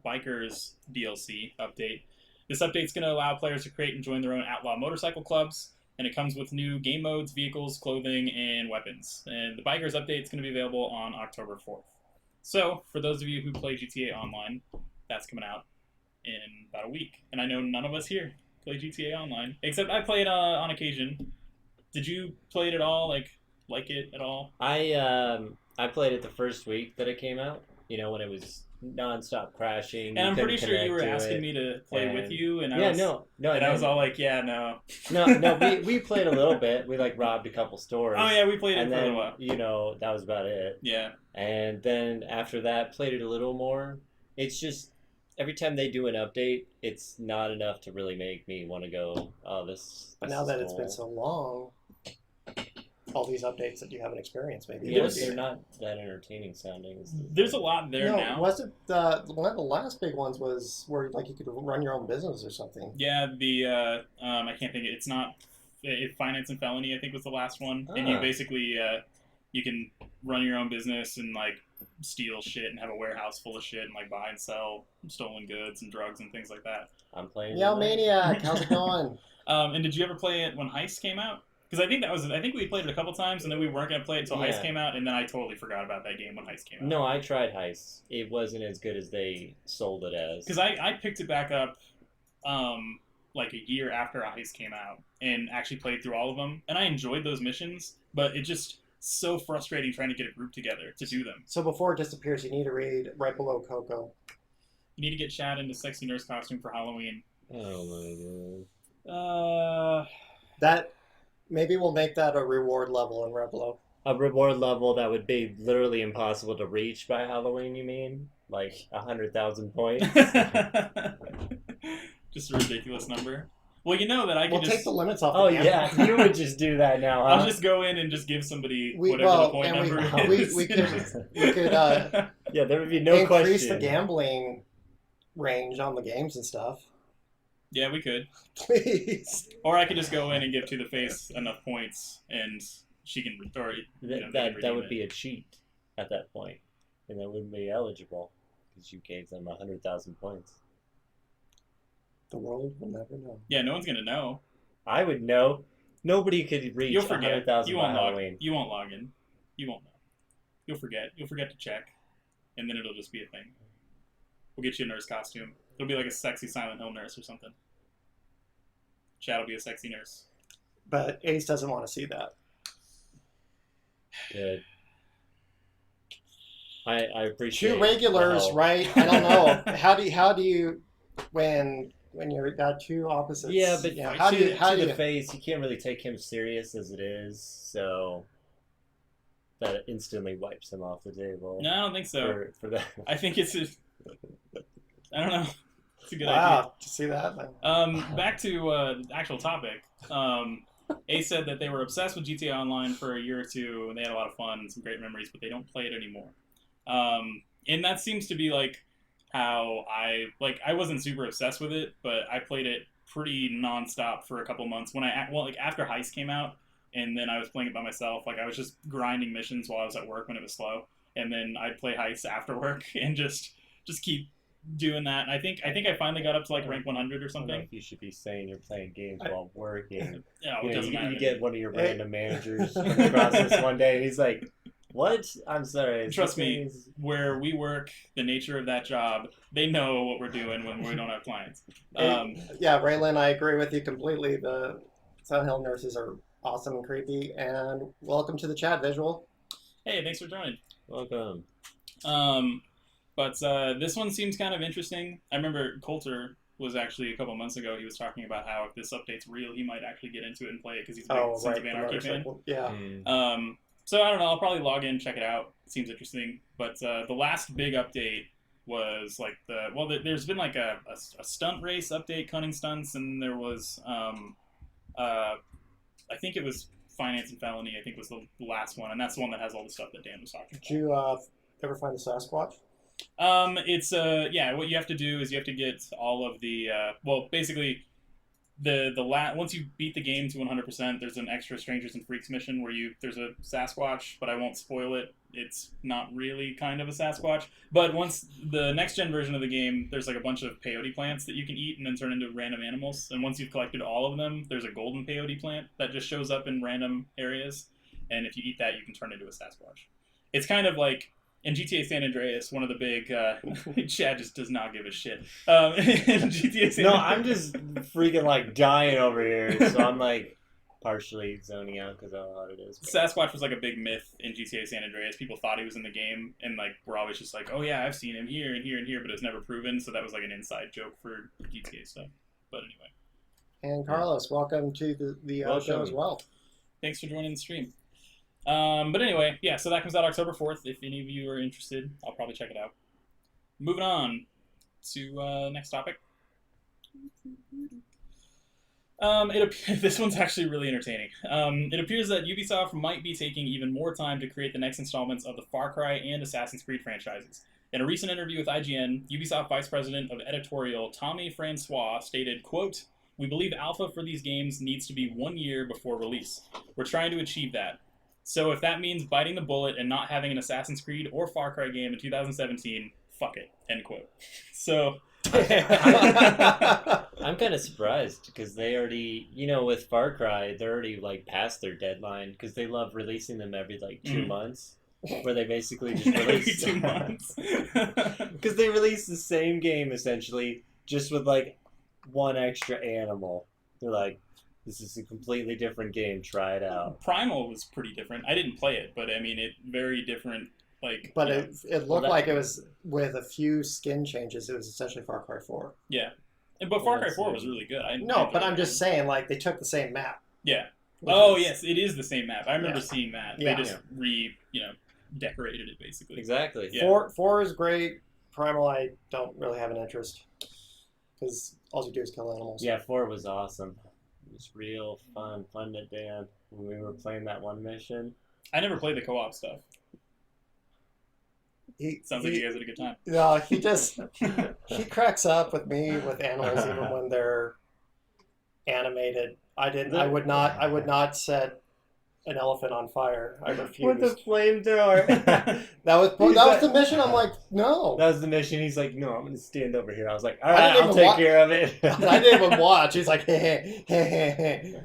Bikers DLC update. This update's going to allow players to create and join their own outlaw motorcycle clubs, and it comes with new game modes, vehicles, clothing, and weapons. And the Bikers update is going to be available on October 4th. So, for those of you who play GTA Online, that's coming out in about a week. And I know none of us here play GTA Online, except I play it on occasion. Did you play it at all? Like it at all? I played it the first week that it came out. You know, when it was nonstop crashing. And I'm pretty sure you were asking me to play with you, and I was all like, yeah, no. no. We played a little bit. We like robbed a couple stores. Oh yeah, we played it and for a then little while. you know that was about it. Yeah. And then after that, played it a little more. It's just every time they do an update, it's not enough to really make me want to go. Oh, this. But this now is that it's cool." been so long, all these updates that you haven't experienced, maybe. Yeah, would be- they're not that entertaining sounding. There's a lot there no, now. wasn't one of the last big ones was where like you could run your own business or something? Yeah, the I can't think. It's not. Finance and Felony, I think, was the last one. And you Ah. basically you can run your own business and like steal shit and have a warehouse full of shit and like buy and sell stolen goods and drugs and things like that. I'm playing. Yo, tonight. Maniac, how's it going? And did you ever play it when Heist came out? Because I think we played it a couple times and then we weren't gonna play it until Heist Yeah. came out, and then I totally forgot about that game when Heist came out. No, I tried Heist. It wasn't as good as they sold it as. Because I picked it back up like a year after Heist came out and actually played through all of them, and I enjoyed those missions, but it just so frustrating trying to get a group together to do them. So before it disappears, you need to read right below Coco. You need to get Chad into sexy nurse costume for Halloween. Oh my That maybe we'll make that a reward level in Reblo. god. A reward level that would be literally impossible to reach by Halloween. You mean like 100,000 points? Just a ridiculous number. Well, you know that I can We'll just take the limits off. Oh the game. yeah, you would just do that now, huh? I'll just go in and just give somebody whatever the point and number we is. could Yeah, there would be no increase question. the gambling range on the games and stuff. Yeah, we could. Please. Or I could just go in and give To the Face enough points, and she can, or they can That redeem would it. be a cheat at that point, and that wouldn't be eligible because you gave them 100,000 points. The world will never know. Yeah, no one's gonna know. I would know. Nobody could reach You'll forget. 100,000 You by won't log. Halloween. You won't log in. You won't know. You'll forget. You'll forget to check, and then it'll just be a thing. We'll get you a nurse costume. It'll be like a sexy Silent Hill nurse or something. Chad will be a sexy nurse. But Ace doesn't want to see that. Good. I appreciate Two regulars, the help. right? I don't know. How do you when you're got two opposites? Yeah, but how do to you the face, you can't really take him serious as it is, so that instantly wipes him off the table. No, I don't think so. For that. I think it's a, I don't know. It's a good idea. Wow, did you see that? Back to the actual topic. Ace said that they were obsessed with GTA Online for a year or two, and they had a lot of fun and some great memories, but they don't play it anymore. And that seems to be like how I wasn't super obsessed with it, but I played it pretty nonstop for a couple months. After Heist came out, and then I was playing it by myself. Like I was just grinding missions while I was at work when it was slow, and then I'd play Heist after work and just keep doing that. I think I finally got up to like rank 100 or I don't know something. if you should be saying you're playing games while working. Yeah, You it know, doesn't matter. you get one of your random managers comes across this one day, and he's like, "What? I'm sorry." Trust me, where we work, the nature of that job, they know what we're doing when we don't have clients. Yeah, Raylan, I agree with you completely. The Silent Hill nurses are awesome and creepy. And welcome to the chat, Visual. Hey, thanks for joining. Welcome. But this one seems kind of interesting. I remember Coulter was actually a couple months ago. He was talking about how if this update's real, he might actually get into it and play it because he's a big Sons of Anarchy fan. Yeah. So I don't know. I'll probably log in and check it out. It seems interesting. But the last big update was like there's been like a stunt race update, cunning stunts, and there was I think it was finance and felony. I think was the last one, and that's the one that has all the stuff that Dan was talking about. Did you ever find the Sasquatch? It's what you have to do is you have to get all of the basically once you beat the game to 100%, there's an extra Strangers and Freaks mission where there's a Sasquatch, but I won't spoil it. It's not really kind of a Sasquatch, but once the next gen version of the game, there's like a bunch of peyote plants that you can eat and then turn into random animals. And once you've collected all of them, there's a golden peyote plant that just shows up in random areas, and if you eat that, you can turn into a Sasquatch. It's kind of like in GTA San Andreas, one of the big Chad just does not give a shit. In GTA San No, I'm just freaking like dying over here, so I'm like partially zoning out because I don't know what it is. But... Sasquatch was like a big myth in GTA San Andreas. People thought he was in the game, and like we're always just like, oh yeah, I've seen him here and here and here, but it's never proven. So that was like an inside joke for GTA stuff. But anyway. And Carlos, welcome to the show as well. Thanks for joining the stream. But anyway, yeah, so that comes out October 4th. If any of you are interested, I'll probably check it out. Moving on to next topic. This one's actually really entertaining. It appears that Ubisoft might be taking even more time to create the next installments of the Far Cry and Assassin's Creed franchises. In a recent interview with IGN, Ubisoft Vice President of Editorial Tommy Francois stated, quote, "We believe alpha for these games needs to be 1 year before release. We're trying to achieve that. So if that means biting the bullet and not having an Assassin's Creed or Far Cry game in 2017, fuck it." End quote. So... I'm kind of surprised because they already, with Far Cry, they're already like past their deadline because they love releasing them every like 2 months, where they basically just release every 2 months because they release the same game essentially, just with like one extra animal. They're like, this is a completely different game. Try it out. Primal was pretty different. I didn't play it, but I mean, it very different. But it looked like it was with a few skin changes. It was essentially Far Cry 4. Yeah, but Far Cry 4 was really good. But I'm just saying, like they took the same map. Yeah. Oh yes, it is the same map. I remember seeing that. Yeah. They just decorated it basically. Exactly. Yeah. 4 is great. Primal, I don't really have an interest because all you do is kill animals. Yeah, 4 was awesome. It was real fun at Dan when we were playing that one mission. I never played the co-op stuff. Sounds like you guys had a good time. No, he cracks up with me with animals even when they're animated. I would not set an elephant on fire. I refused. With a flamethrower. that was the mission. I'm like, no. That was the mission. He's like, no, I'm going to stand over here. I was like, all right, I'll take care of it. I didn't even watch. He's like, hey.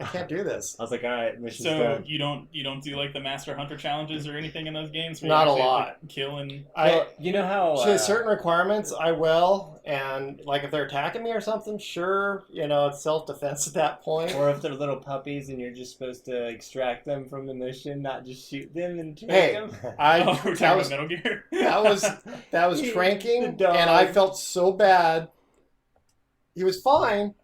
I can't do this. I was like, all right, mission's So done. you don't do like the Master Hunter challenges or anything in those games? Where Not you a actually, lot. like, kill and... Well, you know how... To certain requirements, I will. And, like, if they're attacking me or something, sure, it's self-defense at that point. Or if they're little puppies and you're just supposed to extract them from the mission, not just shoot them and take Hey, them. we're talking about Metal Gear? That was tranking, and dog. I felt so bad. He was fine,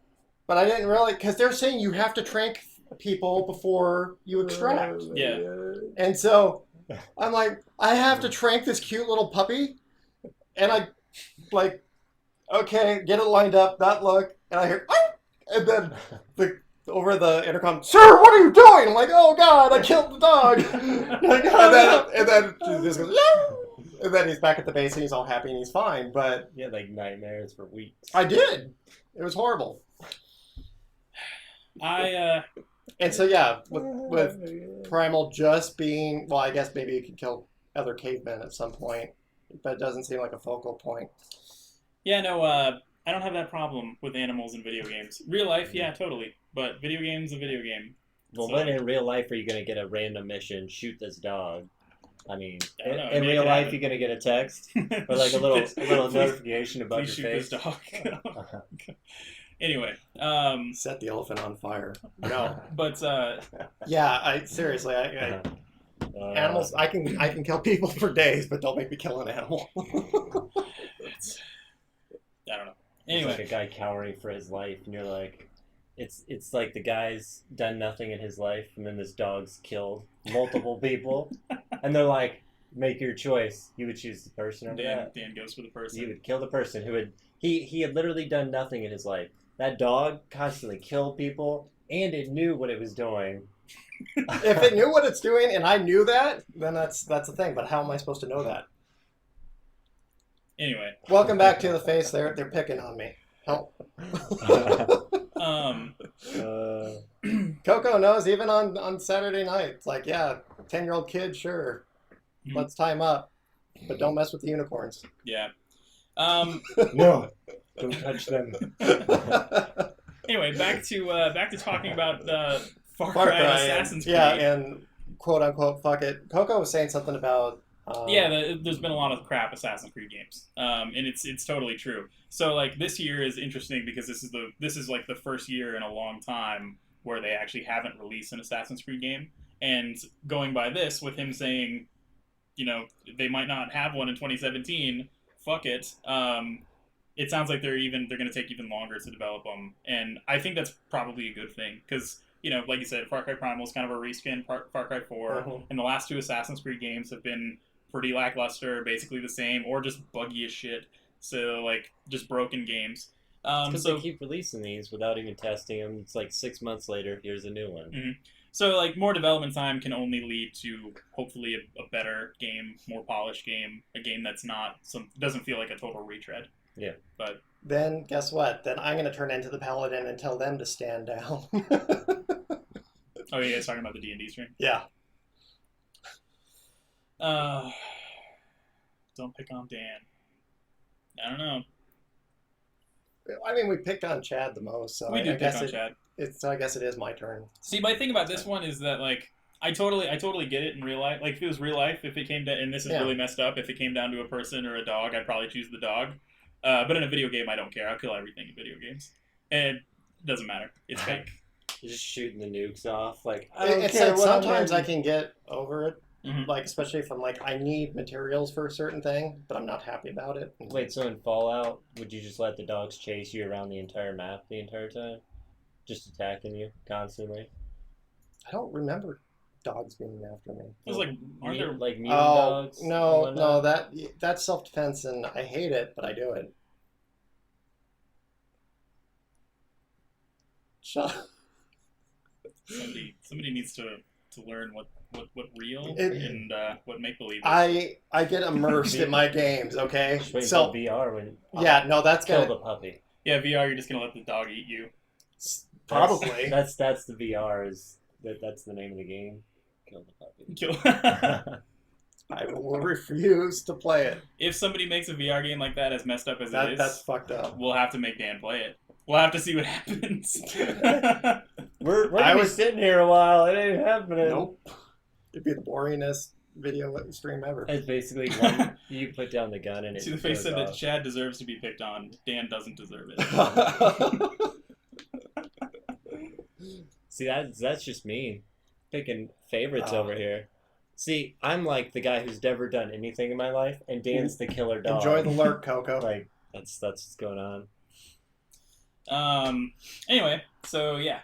but I didn't really... Because they're saying you have to trank people before you extract. Yeah. And so I'm like, I have to trank this cute little puppy, and I like, okay, get it lined up, that look, and I hear, "Ah!" And then over the intercom, "Sir, what are you doing?" I'm like, "Oh God, I killed the dog." and then she just goes, "Yeah." And then he's back at the base and he's all happy and he's fine. But You had like nightmares for weeks. I did. It was horrible. And so yeah, with Primal just being, well, I guess maybe you could kill other cavemen at some point. but it doesn't seem like a focal point. Yeah, no, I don't have that problem with animals in video games. Real life, yeah, totally. But video game's a video game. Well, So- when in real life are you gonna get a random mission? Shoot this dog. I mean, I don't know, in make real it life, happen. you're gonna get a text or like a Shoot little this- please- notification above Please your shoot this face. dog. Anyway, Set the elephant on fire. No. but Yeah, I seriously, I animals. I can kill people for days, but don't make me kill an animal. I don't know. It's Anyway, like a guy cowering for his life, and you're like, it's like the guy's done nothing in his life, and then this dog's killed multiple people, and they're like, make your choice. You would choose the person over that. Dan goes for the person. You would kill the person who had he had literally done nothing in his life. That dog constantly killed people, and it knew what it was doing. If it knew what it's doing and I knew that, then that's the thing. But how am I supposed to know that? Anyway, Welcome back to the face. They're picking on me. Help. um, Coco knows even on Saturday night. It's like, yeah, 10-year-old kid, sure. Mhm. Let's tie him up, but don't mess with the unicorns. yeah. No, don't touch them. Anyway, back to talking about Far Far Cry and Cry, Assassin's Creed. yeah, and quote unquote, fuck it. Coco was saying something about. There's been a lot of crap Assassin's Creed games, and it's totally true. So like this year is interesting because this is like the first year in a long time where they actually haven't released an Assassin's Creed game, and going by this with him saying, you know, they might not have one in 2017. Fuck it. It sounds like they're going to take even longer to develop them, and I think that's probably a good thing because, you know, like you said, Far Cry Primal is kind of a reskin. Far Cry 4, Mhm. and the last two Assassin's Creed games have been pretty lackluster, basically the same, or just buggy as shit. So like just broken games. Because So they keep releasing these without even testing them. It's like 6 months later, here's a new one. so like more development time can only lead to hopefully a better game, more polished game, a game that's not doesn't feel like a total retread. Yeah. But Then guess what? Then I'm gonna turn into the paladin and tell them to stand down. oh yeah, it's talking about the D&D stream. Yeah. Don't pick on Dan. I don't know. I mean, we picked on Chad the most, so We I do pick guess on Chad. I guess it is my turn. See, my thing about this one is that like I totally get it in real life. Like if it was real life, if it came to, and this is Yeah. really messed up, if it came down to a person or a dog, I'd probably choose the dog. But in a video game, I don't care. I'll kill everything in video games, and it doesn't matter. It's fake. You're just shooting the nukes off. Like, I don't It's care like what I'm sometimes I doing. can get over it, Mhm. like especially if I'm like I need materials for a certain thing, but I'm not happy about it. Wait, so in Fallout, would you just let the dogs chase you around the entire map the entire time? Just attacking you constantly? I don't remember dogs being after me. It was like, aren't there? Like mutant Oh dogs? and no, whatnot? that's self defense, and I hate it, but I do it. Shut up. Somebody needs to learn what real It- and what make believe. I get immersed in my games. Okay, Just wait so until VR when yeah, no, that's kill gonna the puppy. Yeah, VR, you're just gonna let the dog eat you. probably. That's the VR is that's the name of the game. Kill the puppy. Kill. I will refuse to play it. If somebody makes a VR game like that, as messed up as it is, That's fucked up. we'll have to make Dan play it. We'll have to see what happens. We're I gonna be was- sitting here a while. It ain't happening. Nope. It'd be the boringest video stream ever. It's basically one. You put down the gun and it. See, the face goes said that off. Chad deserves to be picked on. Dan doesn't deserve it. See, that's just me picking favorites Oh. over here. See, I'm like the guy who's never done anything in my life, and Dan's the killer dog. Enjoy the lurk, Coco. Like that's what's going on. Anyway, so yeah,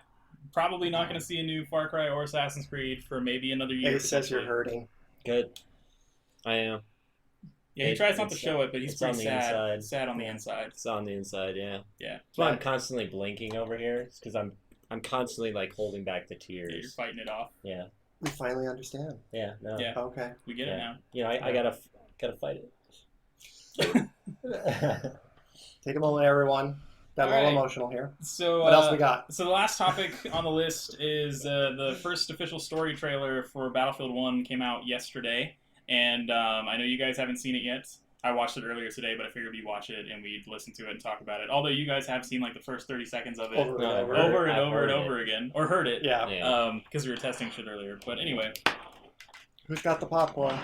probably not going to see a new Far Cry or Assassin's Creed for maybe another year. Ace says you're potentially. hurting. Good. I am. Yeah, he tries not to It's- show it, but he's it's on pretty the sad. inside. Sad on the inside. It's on the inside. Yeah. Yeah. That's why I'm constantly blinking over here. It's because I'm constantly like holding back the Yeah, you're tears. fighting it off. Yeah. We finally understand. Yeah. No. Yeah. Okay. We get it Yeah. now. You know, I gotta fight it. Take a moment, everyone. Got a little Alright. emotional here. So What else we got? So the last topic on the list is the first official story trailer for Battlefield 1 came out yesterday, and I know you guys haven't seen it yet. I watched it earlier today, but I figured we'd watch it and we'd listen to it and talk about it. Although you guys have seen like the first 30 seconds of it Over and No, over. over and I've over and heard over again, or heard it. Yeah. Yeah. Because we were testing shit earlier. But anyway, Who's got the popcorn?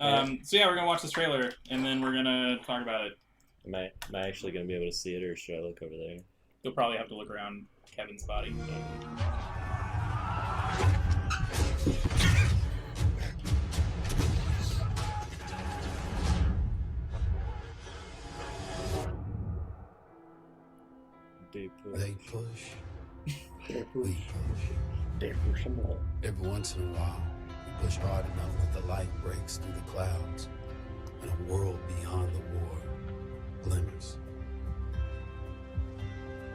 so yeah, we're gonna watch this trailer and then we're gonna talk about it. Am I actually gonna be able to see it, or should I look over there? You'll probably have to look around Kevin's body. They They push, They we push. push. They push them all. Every once in a while, we push hard enough that the light breaks through the clouds and a world beyond the war glimmers.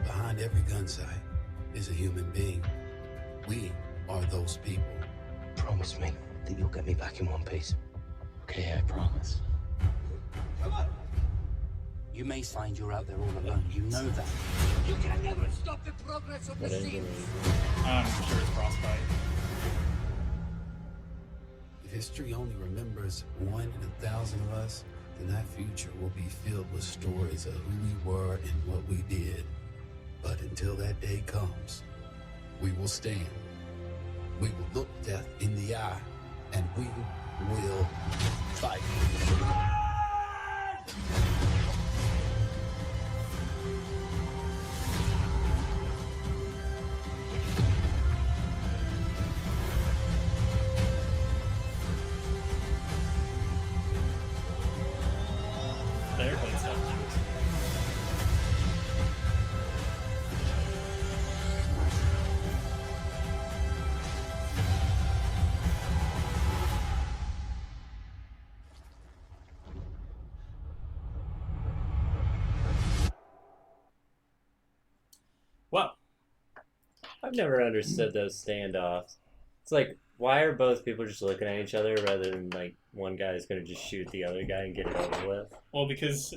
Behind every gun sight is a human being. We are those people. Promise me that you'll get me back in one piece. Okay, I promise. You may find you're out there all alone. You know that. You can never stop the progress of What the engine seas. is I'm sure it's Frostbite. If history only remembers 1 in 1,000 of us, then that future will be filled with stories of who we were and what we did. But until that day comes, we will stand. We will look death in the eye, and we will fight. The airplane stuff. Well, I've never understood those standoffs. It's like, why are both people just looking at each other rather than like one guy is gonna just shoot the other guy and get it over with? because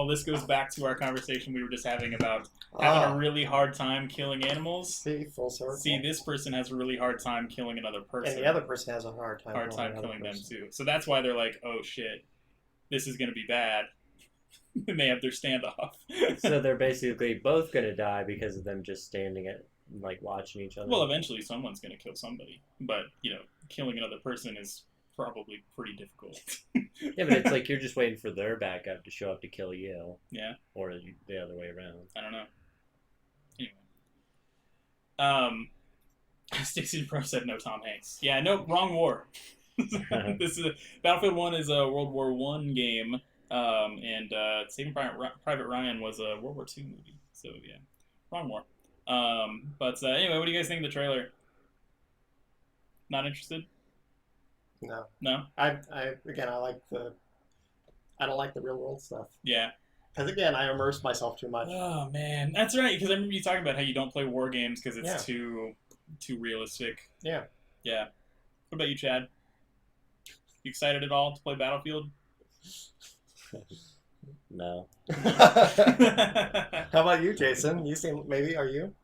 this goes back to our conversation we were just having about having a really hard time killing animals. See, full circle. See, this person has a really hard time killing another person. and the other person has a hard time. another killing them person. too. So that's why they're like, oh shit, this is gonna be bad. And they have their standoff. So they're basically both gonna die because of them just standing at like watching each other. Well, eventually someone's gonna kill somebody, but killing another person is probably pretty difficult. Yeah, but it's like you're just waiting for their backup to show up to kill you. Yeah. Or the other way around. I don't know. Anyway, Stixie Pro said no Tom Hanks. Yeah, no, wrong war. This is Battlefield 1 is a World War One game, and Saving Private Ryan was a World War II movie. So yeah, wrong war. But anyway, what do you guys think of the trailer? Not interested? No, No? I don't like the real world stuff Yeah. because again, I immerse myself too much. Oh man, that's right. Because I remember you talking about how you don't play war games because it's Yeah. too realistic. Yeah. Yeah. What about you, Chad? You excited at all to play Battlefield? No. How about you, Jason? You seem are you?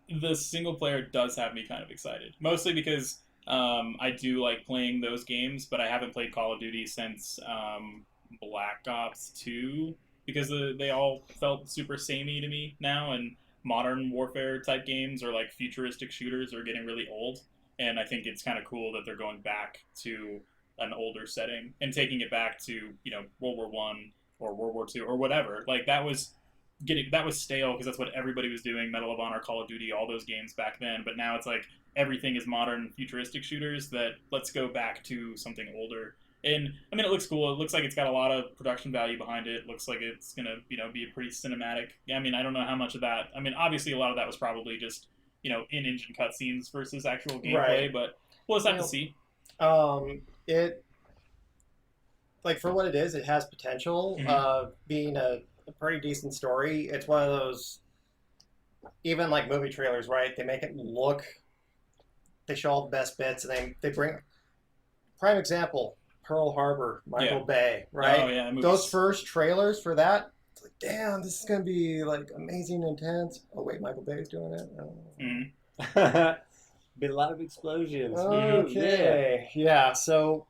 The single player does have me kind of excited, mostly because I do like playing those games, but I haven't played Call of Duty since Black Ops 2 because they all felt super samey to me now, and modern warfare type games or like futuristic shooters are getting really old, and I think it's kind of cool that they're going back to an older setting and taking it back to World War One or World War Two or whatever. Like that was stale because that's what everybody was doing. Medal of Honor, Call of Duty, all those games back then. But now it's like everything is modern futuristic shooters. That let's go back to something older. And I mean, it looks cool. It looks like it's got a lot of production value behind it. It looks like it's gonna be a pretty cinematic. I mean, I don't know how much of that. I mean, obviously a lot of that was probably just in-engine cutscenes versus actual gameplay. Right. But we'll just have to see. It for what it is, it has potential. Mhm. Being a pretty decent story. It's one of those, even like movie trailers, right? They make it look. They show all the best bits, and they bring. Prime example: Pearl Harbor, Michael Yeah. Bay, right? Oh yeah, Those first trailers for that, it's like, damn, this is gonna be like amazing, intense. Oh wait, Michael Bay's doing it. Oh. Been a lot of explosions. Okay. Yeah. So.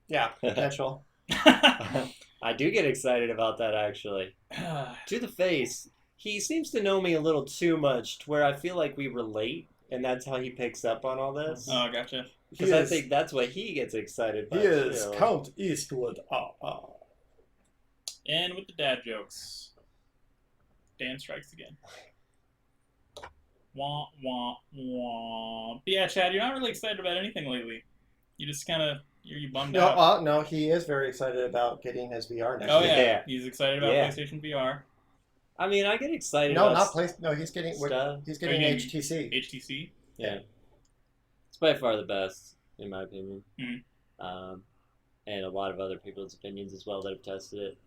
Yeah, potential. I do get excited about that, actually. To the face, he seems to know me a little too much to where I feel like we relate, and that's how he picks up on all this. Oh, gotcha. Because I think that's what he gets excited by. He is too. Count Eastwood. And with the dad jokes, Dan strikes again. Wah, wah, wah. But yeah, Chad, you're not really excited about anything lately. You just kind of, you bummed No, out. no, he is very excited about getting his VR next Oh, year. yeah. Yeah. He's excited about Yeah. PlayStation VR. I mean, I get excited No, about not play. No, he's getting. stuff. He's getting Are you- HTC. HTC. Yeah. It's by far the best, in my opinion. Mhm. And a lot of other people's opinions as well that have tested it.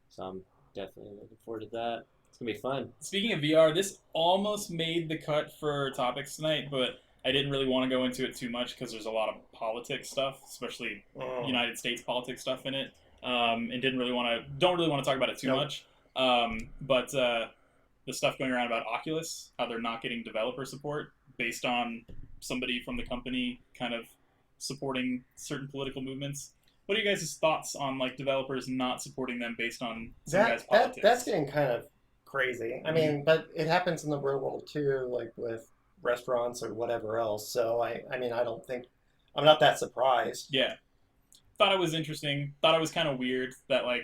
So I'm definitely looking forward to that. It's going to be fun. Speaking of VR, this almost made the cut for topics tonight, but I didn't really want to go into it too much because there's a lot of politics stuff, especially United States politics stuff in it, and don't really want to talk about it too Nope. much. But the stuff going around about Oculus, how they're not getting developer support based on somebody from the company kind of supporting certain political movements. What are you guys' thoughts on like developers not supporting them based on some guy's politics? That's getting kind of crazy. I mean, but it happens in the real world too, like with restaurants or whatever else. So I mean, I'm not that surprised. Yeah. Thought it was interesting. Thought it was kind of weird that, like,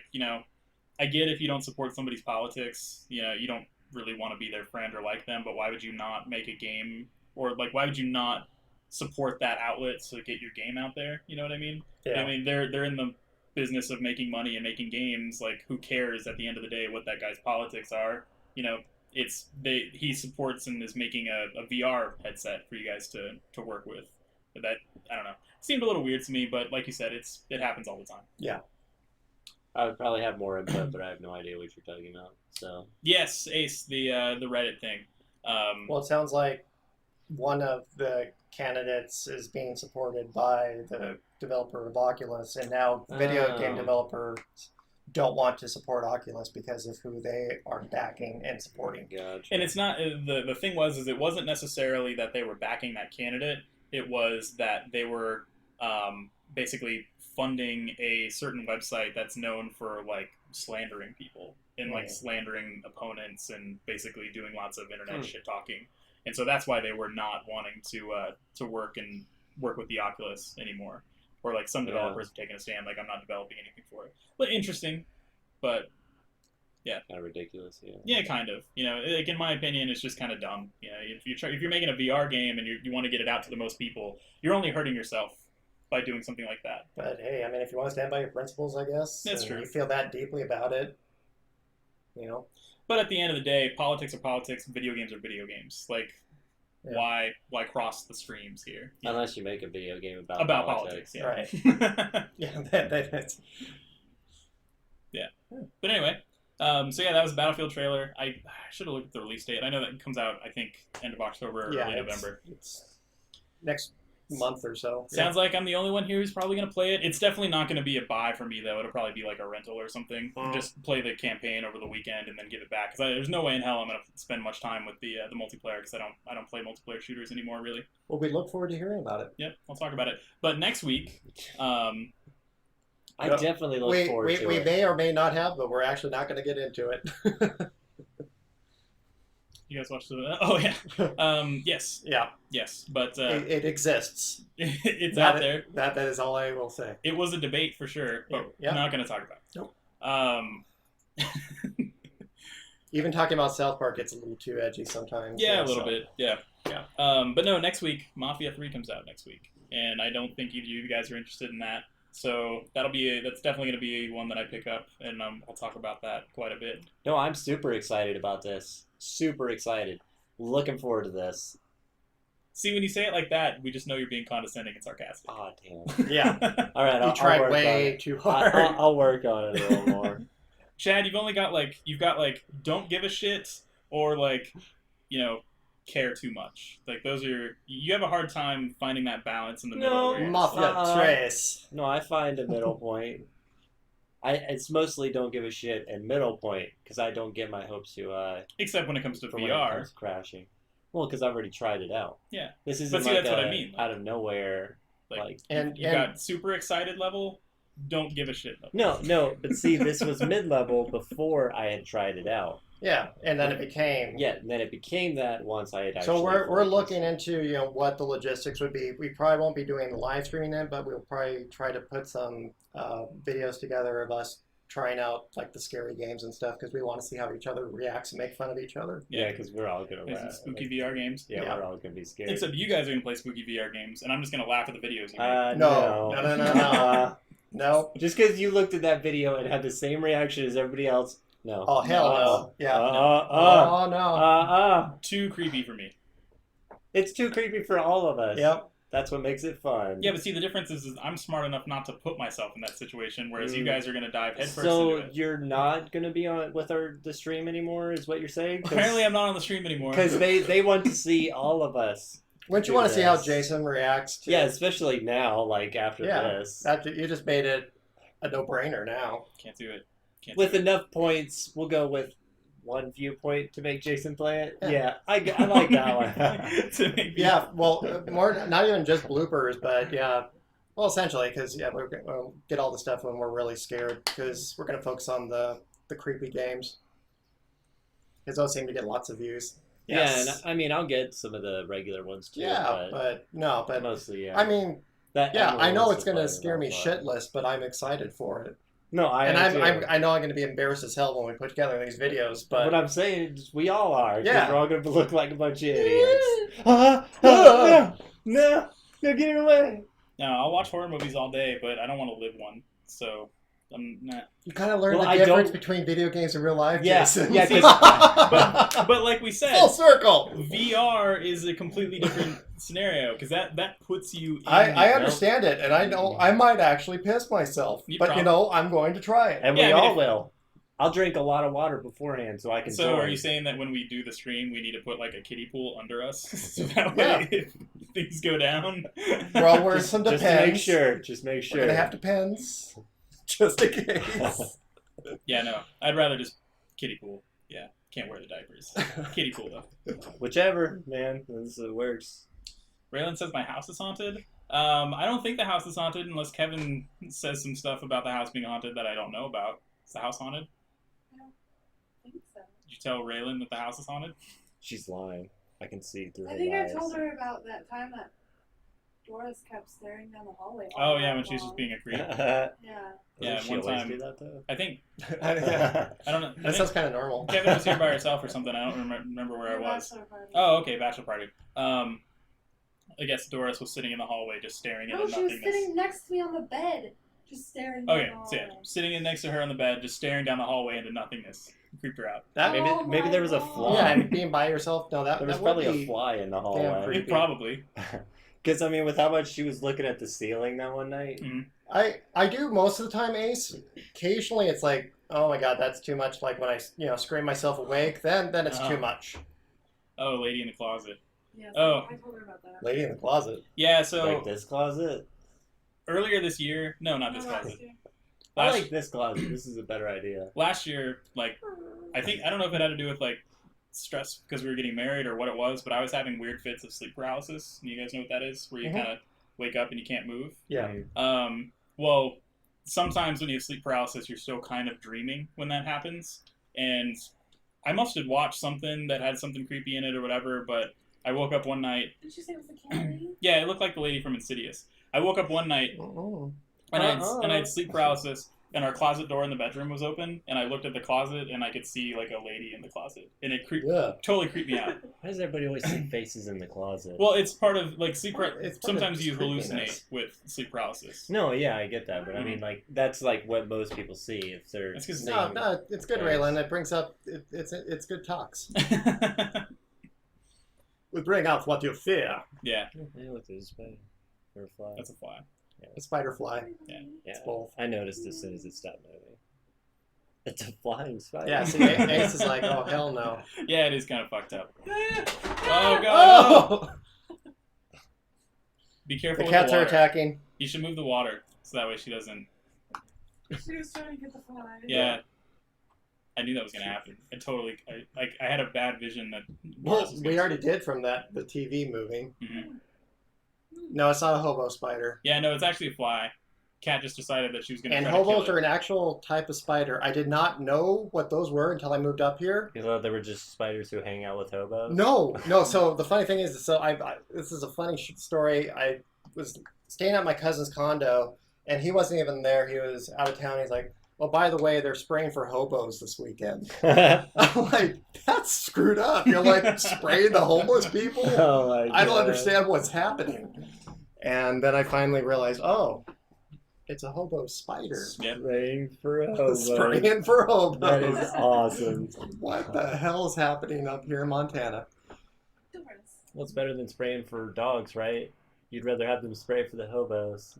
I get if you don't support somebody's politics, you don't really want to be their friend or like them, but why would you not make a game? Or, like, why would you not support that outlet to get your game out there? You know what I mean? Yeah. I mean, they're in the business of making money and making games. Like, who cares at the end of the day what that guy's politics are? He supports and is making a VR headset for you guys to work with. But that, I don't know, seemed a little weird to me. But like you said, it happens all the time. I would probably have more input, but I have no idea what you're talking about. So Yes, Ace, the Reddit thing. Well, it sounds like one of the candidates is being supported by the developer of Oculus, and now video game Oh. developers don't want to support Oculus because of who they are backing and supporting. gotcha. And it's not the thing is it wasn't necessarily that they were backing that candidate. It was that they were basically funding a certain website that's known for like slandering people and like slandering opponents and basically doing lots of internet shit talking. And so that's why they were not wanting to work with the Oculus anymore. Or like some developers have taken a stand, like I'm not developing anything for it. But interesting, but kind of ridiculous. Yeah. yeah, kind of. Like in my opinion, it's just kind of dumb. If you're making a VR game and you want to get it out to the most people, you're only hurting yourself by doing something like that. But hey, I mean, if you want to stand by your principles, I guess That's and true. You feel that deeply about it, But at the end of the day, politics are politics. Video games are video games. Like, Yeah. why cross the streams here? Unless you make a video game about Politics, yeah. Right. Yeah, that's Yeah. But anyway, so yeah, that was a Battlefield trailer. I should have looked at the release date. I know that comes out, I think, end of October or early November. It's next month or so. Sounds like I'm the only one here who's probably going to play it. It's definitely not going to be a buy for me, though. It'll probably be like a rental or something. Just play the campaign over the weekend and then give it back. Because there's no way in hell I'm going to spend much time with the multiplayer because I don't play multiplayer shooters anymore, really. Well, we look forward to hearing about it. Yep, I'll talk about it. But next week, I Yep. definitely look forward to we it. may or may not have, but we're actually not going to get into it. you guys watched the... Oh, yeah. Yes. Yeah, Yes. But it exists. it's That out there. That is all I will say. It was a debate for sure, but Yeah. we're not going to talk about it. Nope. Even talking about South Park gets a little too edgy sometimes. Yeah, a little so- bit. Yeah. Yeah. But no, next week, Mafia 3 comes out next week. And I don't think either of you guys are interested in that. So that's definitely going to be one that I pick up, and I'll talk about that quite a bit. No, I'm super excited about this. Super excited. Looking forward to this. See, when you say it like that, we just know you're being condescending and sarcastic. Oh, damn. Yeah, All right, you I'll tried work on way it. too hard. I'll work on it a little more. Chad, you've got don't give a shit or care too much. Like those are you have a hard time finding that balance in the middle. No, where you're Mafia just like, Trace. No, I find a middle point. It's mostly don't give a shit and middle point because I don't get my hopes too high except when it comes to for when it VR. comes crashing. Well, because I've already tried it out. Yeah. This isn't But see, like that's what I mean. out of nowhere. Like, Like you got super excited level, don't give a shit. No, but see, this was mid-level before I had tried it out. Yeah, and then it became. Yeah, and then it became that once I had actually. So we're fully looking tested. into what the logistics would be. We probably won't be doing the live streaming it, but we'll probably try to put some videos together of us trying out like the scary games and stuff because we want to see how each other reacts and make fun of each other. Yeah, because we're all gonna There's some spooky VR games. Yeah, Yeah. we're all gonna be scared. Except you guys are gonna play spooky VR games, and I'm just gonna laugh at the videos. You make. No. No. Just because you looked at that video and had the same reaction as everybody else, no. Oh hell no. Yeah. Oh no. Too creepy for me. It's too creepy for all of us. Yep. That's what makes it fun. Yeah, but see, the difference is I'm smart enough not to put myself in that situation, whereas you guys are gonna dive headfirst So into it. you're not gonna be on with the stream anymore, is what you're saying? Apparently, I'm not on the stream anymore. Because they want to see all of us. Wouldn't you do want to see how this. Jason reacts to Yeah, especially now, like after this. You just made it a no-brainer now. Can't do it. Can't With do it. enough points, we'll go with one viewpoint to make Jason play it. Yeah. Yeah, I like that one. To make me- Yeah, well, more not even just bloopers, but yeah, well, essentially, because we'll get all the stuff when we're really scared, because we're gonna focus on the creepy games, because those seem to get lots of views. Yeah, and I mean, I'll get some of the regular ones too. Yeah, but but mostly, yeah. I mean, that yeah, I know Emerald it's is the gonna fun scare me about shitless, but I'm excited for it, No, I and am too. I know I'm gonna be embarrassed as hell when we put together these videos, but What I'm saying is we all are. 'Cause Yeah. we're all going to look like a bunch of idiots. No, get it away. No, I'll watch horror movies all day, but I don't want to live one. So I'm not. you kind of learn Well, the I difference don't- between video games and real life, Yeah, Jason. yeah, 'cause- But like we said, full circle. VR is a completely different scenario because that puts you. In I the- understand it, and I know I might actually piss myself, You but probably- I'm going to try it. And Yeah, we I mean, all if- will. I'll drink a lot of water beforehand so I can So are join. you saying that when we do the stream, we need to put like a kiddie pool under us, so that Yeah. way if things go down? We're all wearing just, some just Depends. to make sure. Just make sure. We're gonna have Depends, just in case. Yeah, no, I'd rather just kiddie pool. Yeah, can't wear the diapers. Kiddie pool though. Whichever, man. This works. Raylan says my house is haunted. I don't think the house is haunted unless Kevin says some stuff about the house being haunted that I don't know about. Is the house haunted? I think so. Did you tell Raylan that the house is haunted? She's lying. I can see through I her think I lies. told her about that time that Doris kept staring down the hallway. Oh yeah, when she's just being a creep. Yeah. Yeah, Doesn't she one always time- do that though? I think Yeah. I don't know. I That think sounds kind of normal. Kevin was here by herself or something. I don't remember where I was. Bachelor party. Oh, okay, bachelor party. I guess Doris was sitting in the hallway just staring No, into she was nothingness. sitting next to me on the bed, just staring down Okay, the so yeah, hallway. sitting in next to her on the bed, just staring down the hallway into nothingness. Creeped her out. That, Maybe Oh maybe my there was a God. fly. yeah, and being by yourself. No, that There was that probably would a be, fly in the damn hallway. creepy. Probably. Because I mean, with how much she was looking at the ceiling that one night. I do most of the time, Ace. Occasionally, it's like, oh my god, that's too much. Like when I scream myself awake, then it's Uh-huh. too much. Oh, lady in the closet. Yes, Oh. I told her about that. Lady in the closet. Yeah, so Like this closet. earlier this year, no, not this No, closet. last year. I Last, like this closet. This is a better idea. last year, like, I don't know if it had to do with like stress because we were getting married or what it was, but I was having weird fits of sleep paralysis. And you guys know what that is, where you Mhm. kind of wake up and you can't move. Yeah. Well, sometimes when you have sleep paralysis, you're still kind of dreaming when that happens. And I must have watched something that had something creepy in it or whatever, but I woke up one night. Did you say it was the candy? Yeah, it looked like the lady from Insidious. I woke up one night Mm-mm. and I had sleep paralysis, and our closet door in the bedroom was open, and I looked at the closet and I could see like a lady in the closet, and it Yeah. totally creeped me out. Why does everybody always see faces in the closet? Well, it's part of like sleep. It's part of Sometimes you creepiness. hallucinate with sleep paralysis. no, yeah, I get that, but I mean, like that's like what most people see if they're. That's 'cause- No, no, it's good, Yes. Raylan. It brings up it's good talks. We bring out what you fear. Yeah, Yeah, look, there's a spider or a fly. that's a fly. A spider fly. Yeah. Yeah, both. I noticed as soon as it stopped moving. It's a flying spider. Yeah. See, Ace is like, oh hell no. Yeah, it is kind of fucked up. Oh god! Oh! Be careful The with cats the are water. attacking. You should move the water so that way she doesn't. She was trying to get the fly. Yeah. I knew that was gonna happen. I had a bad vision that. Well, Doris was we gonna- already did from the TV moving. Mhm. No, it's not a hobo spider. Yeah, no, it's actually a fly. Kat just decided that she was going to And try to kill hobos it. are an actual type of spider. I did not know what those were until I moved up here. You thought they were just spiders who hang out with hobos? No. So the funny thing is, this is a funny story. I was staying at my cousin's condo, and he wasn't even there. He was out of town. He's like, "Oh, by the way, they're spraying for hobos this weekend." I'm like, "That's screwed up. You're like spraying the homeless people. Oh my I don't God. understand what's happening." And then I finally realized, oh, it's a hobo spider. Yep. Spraying for hobos. Spraying for hobos. That is awesome. What the hell is happening up here in Montana? Difference. What's better than spraying for dogs, right? You'd rather have them spray for the hobos.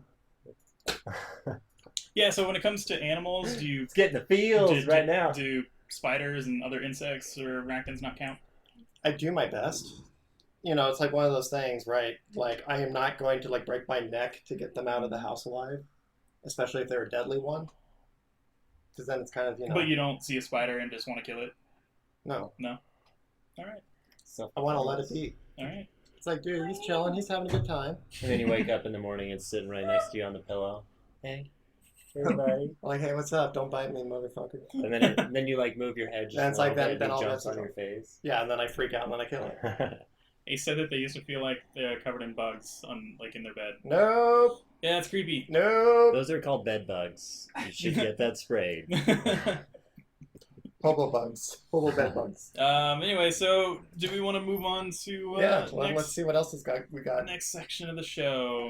Yeah, so when it comes to animals, do you It's getting the feels right now. Do spiders and other insects or arachnids not count? I do my best. You know, it's like one of those things, right? Like, I am not going to like break my neck to get them out of the house alive, especially if they're a deadly one. Because then it's kind of, But you don't see a spider and just want to kill it. no, All right, I want to let it be. all right. It's like, dude, he's chilling, he's having a good time. And then you wake up in the morning and it's sitting right next to you on the pillow. Hey, everybody. Like, hey, what's up? Don't bite me, motherfucker. And then you like move your head just And a it's like little then- bit then and he all jumps that's on your face. Yeah, and then I freak out and then I kill it. They said that they used to feel like they're covered in bugs on like in their bed. Nope, Yeah, it's creepy. nope. Those are called bed bugs. You should get that sprayed. Hobo bugs. Hobo bed bugs. Anyway, so do we want to move on to Yeah, well, next, let's see what else we got. next section of the show?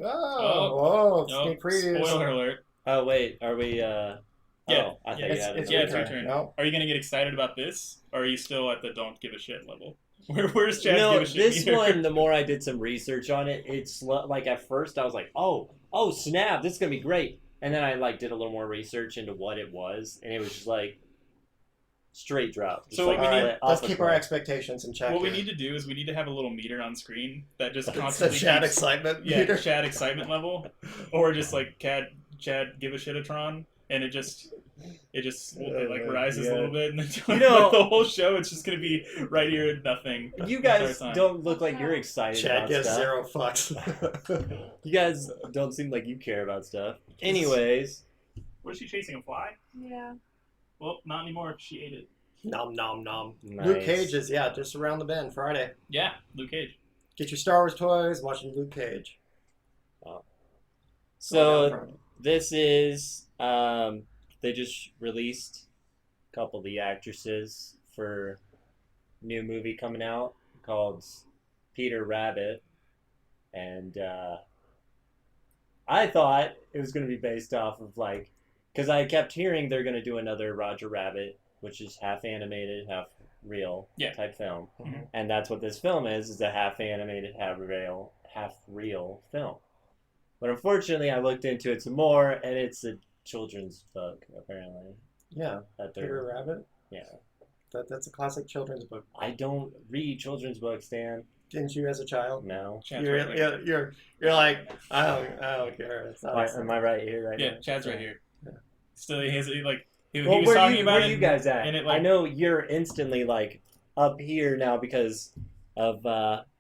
Oh, Oh, sneak previews. spoiler alert. Oh wait, are we? Yeah. Oh, I thought you It's, had it's it. Yeah, your it's your turn. turn. No, Are you gonna get excited about this, or are you still at the don't give a shit level? Where's Chad's No, give a shit this meter? one. The more I did some research on it, it's like at first I was like, oh snap, this is gonna be great. And then I like did a little more research into what it was, and it was just like straight drop. Just So like what we all need- right, off let's the keep our cliff. expectations in check. What we here. need to do is we need to have a little meter on screen that just It's the constantly Chad keeps- excitement yeah, meter. Chad excitement level, or just like Chad give a shit-a-tron, and it just like Oh, rises a yeah. little bit, and then You know- the whole show it's just gonna be right here at nothing. You the guys entire time. don't look like you're excited Chad about gives stuff. 0 fucks. You guys don't seem like you care about stuff. Anyways, Was she chasing a fly? Yeah. Well, not anymore. She ate it. nom nom nom. nice. Luke Cage is just around the bend Friday. Yeah, Luke Cage. Get your Star Wars toys. Watching Luke Cage. So this is they just released a couple of the actresses for a new movie coming out called Peter Rabbit, and I thought it was going to be based off of like, because I kept hearing they're going to do another Roger Rabbit, which is half animated, half real Yeah. type film, Mhm. and that's what this film is a half animated, half real film. But unfortunately, I looked into it some more, and it's a children's book apparently. Yeah, That Peter they're, Rabbit. yeah. That's a classic children's book. I don't read children's books, Dan. Didn't you as a child? No. Chad's right there. You're like I don't care. It's not Am I right here? Right Yeah, now? Chad's right here. Yeah. Still, he was Well, talking about where it. you guys at? and it, I like- know you're instantly like up here now because of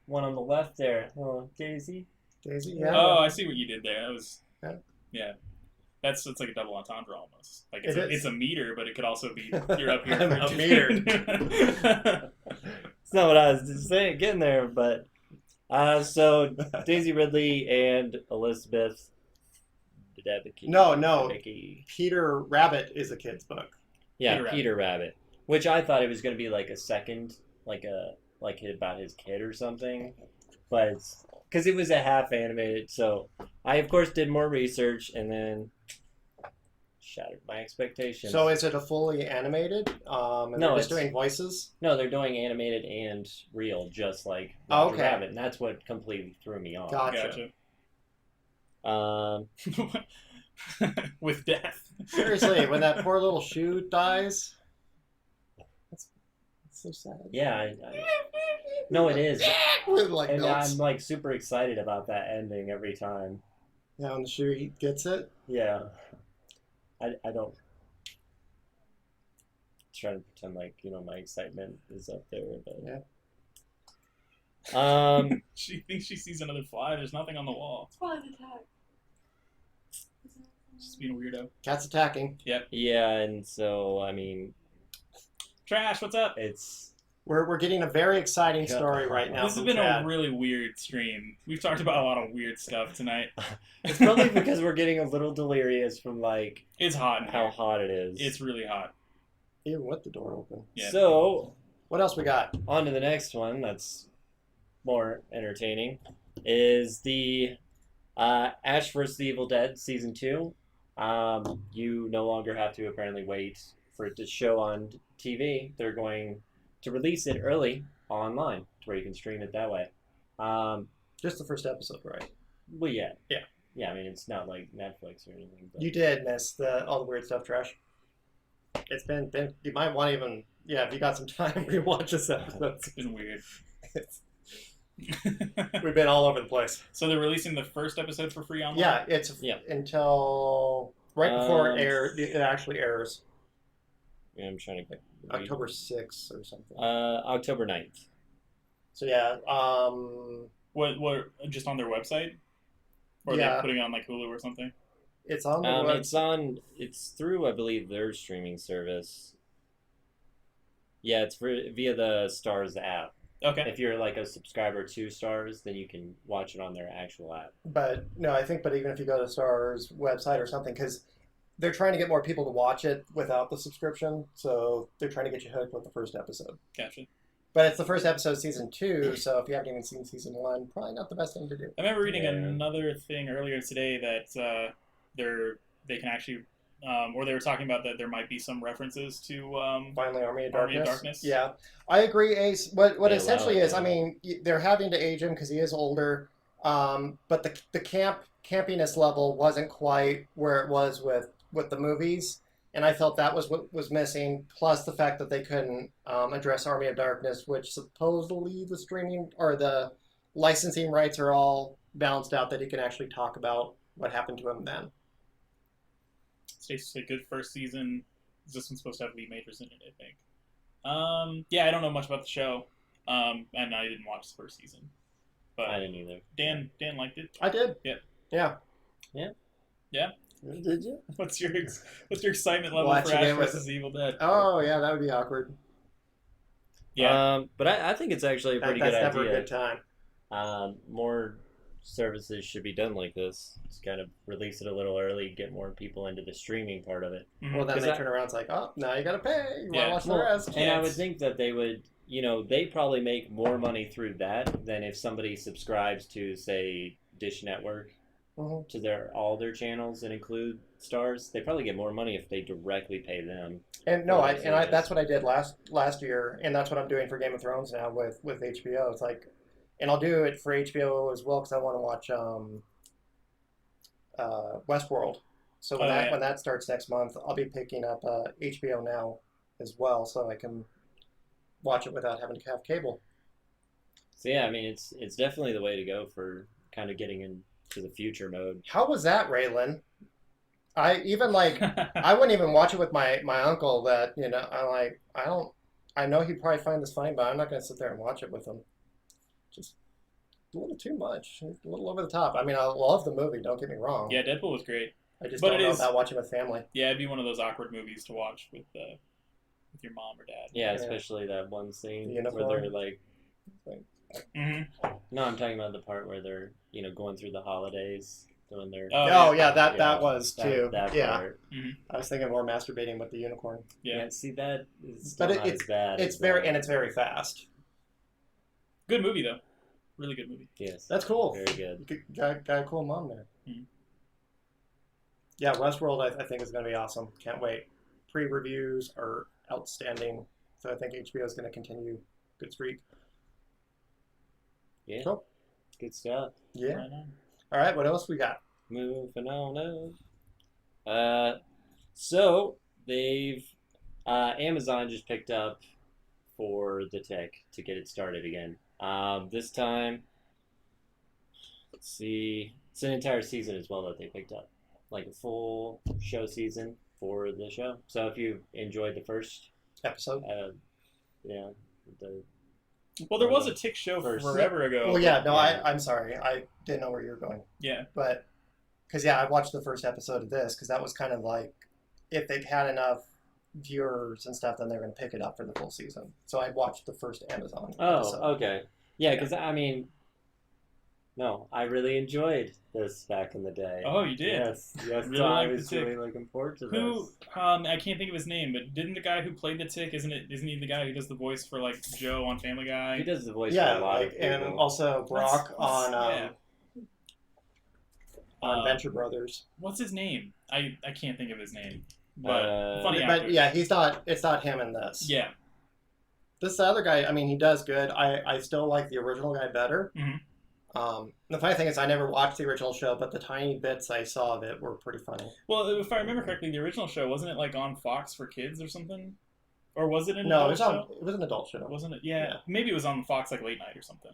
one on the left there. Oh, Daisy. Daisy. Yeah. Oh, I see what you did there. That was, Yeah. yeah. It's like a double entendre almost. Like It is. it's a meter, but it could also be you're up here. I'm for a meter. It's not what I was saying, getting there, but so Daisy Ridley and Elizabeth Debicki. No. Debicki. Peter Rabbit is a kid's book. Yeah, Peter Peter Rabbit. Which I thought it was going to be like a second, like about his kid or something, but because it was a half animated, so I of course did more research and then shattered my expectations. So is it a fully animated? And No, they're just it's- doing voices. no, they're doing animated and real, just like Oh, Roger okay. Rabbit, and that's what completely threw me off. Gotcha. Gotcha. With death. Seriously, when that poor little shoe dies, that's so sad. Yeah, no, it is, With like and notes. I'm like super excited about that ending every time. Yeah, when the shoe he gets it. Yeah. I don't try to pretend like, my excitement is up there, but Yeah. She thinks she sees another fly. There's nothing on the wall. It's probably the tag. It's Just being a weirdo. Cats attacking. Yeah, and so I mean, Trash, what's up? it's We're getting a very exciting story right now. This has from been Chad. a really weird stream. We've talked about a lot of weird stuff tonight. it's probably because we're getting a little delirious from like It's hot in how here. hot it is. It's really hot. Even with the door open. Yeah. So What else we got? on to the next one. That's more entertaining. Is the Ash vs. the Evil Dead season 2? You no longer have to apparently wait for it to show on TV. They're going to release it early online, where you can stream it that way. Just the first episode, right? Well, yeah. Yeah. Yeah, I mean, it's not like Netflix or anything. But... You did miss all the weird stuff, Trash. It's been you might want to even, if you got some time, rewatch this episode. It's been weird. We've been all over the place. So they're releasing the first episode for free online? Yeah, it's Yeah. until right before it actually airs, Yeah, I'm trying to... October 6th or something. October 9th. So yeah, What, just on their website? Or are Yeah. they putting it on like Hulu or something? it's on the web. It's through, I believe, their streaming service. Yeah, it's via the Stars app. Okay. If you're like a subscriber to Stars, then you can watch it on their actual app. But no, I think. But even if you go to Star's website or something, because they're trying to get more people to watch it without the subscription, so they're trying to get you hooked with the first episode. Gotcha. But it's the first episode of season 2, so if you haven't even seen season 1, probably not the best thing to do. I remember reading Yeah. another thing earlier today that they can actually, or they were talking about that there might be some references to Finally, Army of Darkness. Army of Darkness. Yeah, I agree, Ace. What They essentially allow it is, I now. mean, they're having to age him because he is older, but the campiness level wasn't quite where it was with the movies, and I felt that was what was missing. Plus the fact that they couldn't address Army of Darkness, which supposedly the streaming or the licensing rights are all balanced out, that he can actually talk about what happened to him then. Stacy said good first season. This one's supposed to have Lee Majors in it, I think. Yeah, I don't know much about the show, and I didn't watch the first season. But I didn't either. Dan liked it. I did. Yeah. Yeah. Yeah. Yeah. Did you? What's your excitement level Watching for Ash it with- vs. Evil Dead? Oh yeah, that would be awkward. Yeah. But I think it's actually a pretty That's good never idea. a good time. More services should be done like this. Just kind of release it a little early, get more people into the streaming part of it. Mhm. Well, then 'Cause they I- turn around, it's like, oh, now you gotta pay. You Yeah. wanna watch the Well, rest? And Yeah, I would it's- think that they would, they probably make more money through that than if somebody subscribes to, say, Dish Network Mhm. to all their channels and include Stars. They probably get more money if they directly pay them. And no, Or I service. that's what I did last year, and that's what I'm doing for Game of Thrones now with HBO. It's like, and I'll do it for HBO as well because I want to watch Westworld. So when Oh, yeah. when that starts next month, I'll be picking up HBO now as well, so I can watch it without having to have cable. So yeah, I mean, it's definitely the way to go for kind of getting into the future mode. How was that, Raylan? I even like. I wouldn't even watch it with my uncle. That I know he'd probably find this funny, but I'm not going to sit there and watch it with him. Just a little too much, a little over the top. I mean, I love the movie. Don't get me wrong. Yeah, Deadpool was great. I just but don't it know is- about watching with family. Yeah, it'd be one of those awkward movies to watch with your mom or dad. Yeah, Yeah. especially that one scene The where uniform. they're like, Mm-hmm. no, I'm talking about the part where they're going through the holidays, doing their Oh yeah, that was too. that yeah, part. I was thinking more masturbating with the unicorn. Yeah. Yeah, see that is But still not it's as bad. It's as very that. it's very fast. Good movie though. Really good movie. Yes, That's cool. very good. Got a cool mom there. Mhm. Yeah, Westworld I think is going to be awesome. Can't wait. Pre-reviews are outstanding, so I think HBO is going to continue good streak. Yeah, Cool. good stuff. Yeah. Right on. All right. What else we got? Moving on up. So they've Amazon just picked up for the tech to get it started again. This time, let's see, it's an entire season as well that they picked up, like a full show season for the show. So if you enjoyed the first, Episode. the Well, there was a Tick show First. forever ago. Well, yeah. No, Yeah. I'm sorry. I didn't know where you were going, Yeah. but because I watched the first episode of this because that was kind of like if they'd had enough viewers and stuff, then they're going to pick it up for the full season. So I watched the first Amazon episode. Oh, okay. Yeah, because I mean, no, I really enjoyed this back in the day. Oh, you did? Yes, Really so I liked was the Tick. really looking forward to Who? this. I can't think of his name, but didn't the guy who played the Tick? Isn't he the guy who does the voice for like Joe on Family Guy? He does the voice Yeah, for a lot like, of people. and also Brock on yeah. Venture Brothers. What's his name? I can't think of his name. But funny But actor. yeah, he's not. It's not him in this. Yeah. This other guy, I mean, he does good. I still like the original guy better. Mhm. The funny thing is, I never watched the original show, but the tiny bits I saw of it were pretty funny. Well, if I remember correctly, the original show wasn't it like on Fox for kids or something, or was it an No, it adult was show? it was an adult show. Wasn't it? Yeah. Yeah. Maybe it was on Fox like late night or something.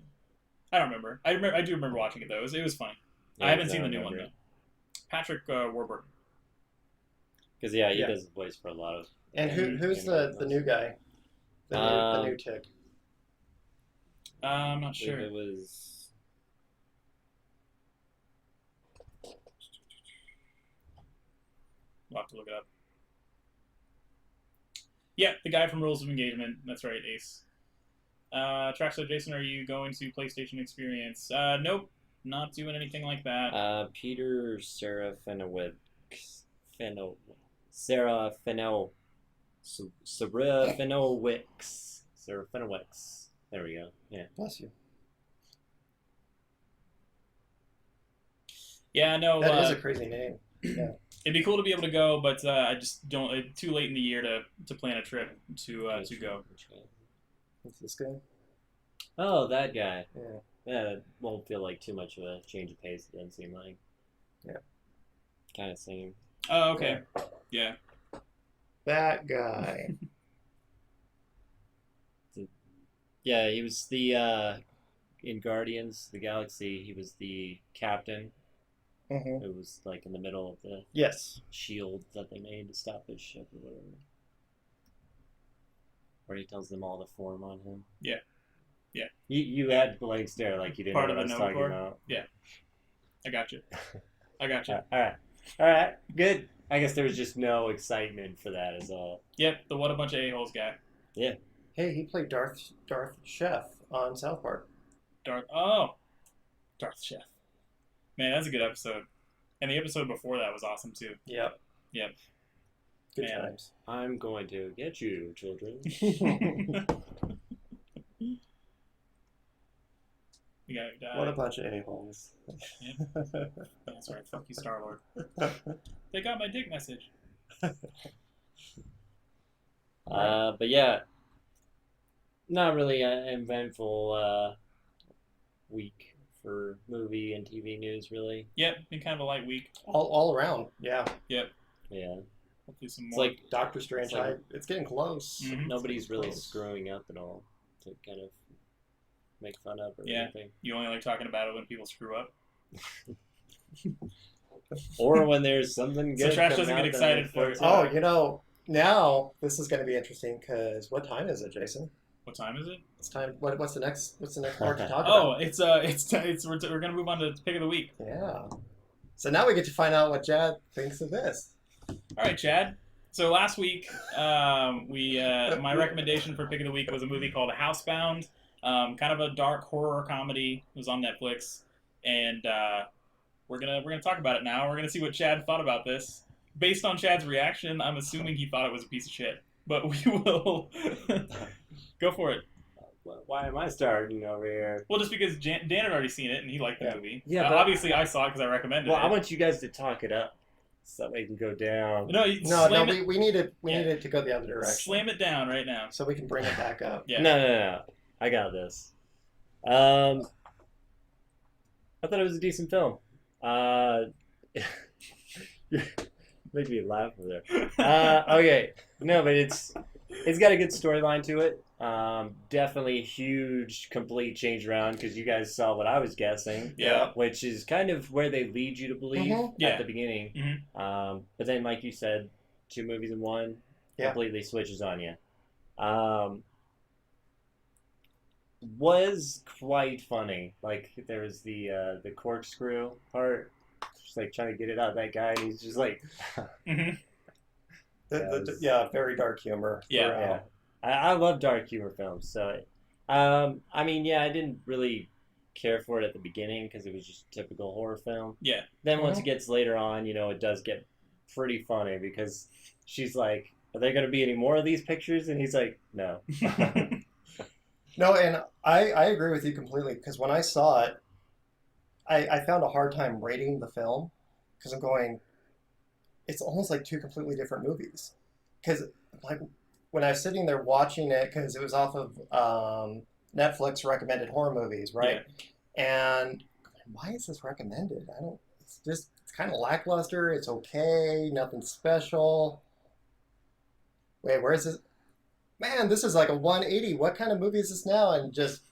I don't remember. I do remember watching it though. It was funny. I haven't seen the new one though. Patrick Warburton. Because he Yeah. does the voice for a lot of. And who's the new guy? The new Tick. I'm not I believe sure. it was. We'll have to look it up. Yeah, the guy from Rules of Engagement. That's right, Ace. Trackster Jason, are you going to PlayStation Experience? Nope, not doing anything like that. Peter Serafinowicz. Serafinowicz. Serafinowicz. There we go. Yeah. Bless you. Yeah, no. That is a crazy name. Yeah. It'd be cool to be able to go, but I just don't. It's too late in the year to plan a trip to go. What's this guy? Oh, that guy. Yeah. Yeah, it won't feel like too much of a change of pace. It doesn't seem like. Yeah. Kind of same. Oh, okay. Yeah. That guy. Yeah, he was the in Guardians of the Galaxy. He was the captain. Mm-hmm. It was like in the middle of the Yes. shield that they made to stop his ship or whatever. Where he tells them all to form on him. Yeah. Yeah. You had blank stare like you didn't Part know of what I the was Nova talking Corps? about. I got you. I got you. All right, good. I guess there was just no excitement for that as all. Yep, the what a bunch of a-holes guy. Hey, he played Darth Chef on South Park. Darth Chef. Man, that's a good episode. And the episode before that was awesome too. Yep. Yep. Good Man. times. I'm going to get you, children. We got What a bunch of a-holes. That's right. Fuck you, Star Lord. They got my dick message. But yeah, not really an eventful week for movie and TV news, really. Yep, been kind of a light week. all around. Yeah. Yep. Yeah, Hopefully some it's more. like Doctor Strange. It's like- It's getting close. Mhm. nobody's really Close. screwing up at all to kind of make fun of or Yeah. anything. You only like talking about it when people screw up. Or when there's something So good. Trash coming doesn't out get that excited makes for sense. it. Oh, now this is going to be interesting because what time is it, Jason? What time is it? It's time. What's the next part to talk Oh, about? it's we're gonna move on to pick of the week. Yeah. So now we get to find out what Jad thinks of this. All right, Chad. So last week, my recommendation for pick of the week was a movie called Housebound. Kind of a dark horror comedy. It was on Netflix, and we're gonna talk about it now. We're gonna see what Chad thought about this. Based on Chad's reaction, I'm assuming he thought it was a piece of shit. But we will go for it. Why am I starting over here? Well, just because Dan had already seen it and he liked the Yeah. movie. Yeah, but- obviously I saw it because I recommended Well, it. I want you guys to talk it up so we can go down. No, No, it, we needed Yeah. it to go the other direction, slam it down right now. so we can bring it back up. Yeah. No. I got this. I thought it was a decent film. Make me laugh over there. Okay. No, but it's got a good storyline to it. Definitely huge, complete change around because you guys saw what I was guessing. Yeah. Which is kind of where they lead you to believe Mhm. Yeah. at the beginning. But then, like you said, 2 movies in one Yeah. completely switches on you. Was quite funny. Like there was the corkscrew part. just like trying to get it out of that guy, and he's just like, Hmm. Yeah, very dark humor. Yeah. throughout. I love dark humor films. So, I mean, yeah, I didn't really care for it at the beginning because it was just a typical horror film. Yeah. Then once Mhm. it gets later on, it does get pretty funny because she's like, "Are there going to be any more of these pictures?" And he's like, "No." No, and I agree with you completely because when I saw it, I found a hard time rating the film because I'm going, it's almost like two completely different movies. Because like when I was sitting there watching it, because it was off of Netflix recommended horror movies, right? And why is this recommended? I don't. It's kind of lackluster. It's okay. Nothing special. Wait, where is this? Man, this is like a 180. What kind of movie is this now? And just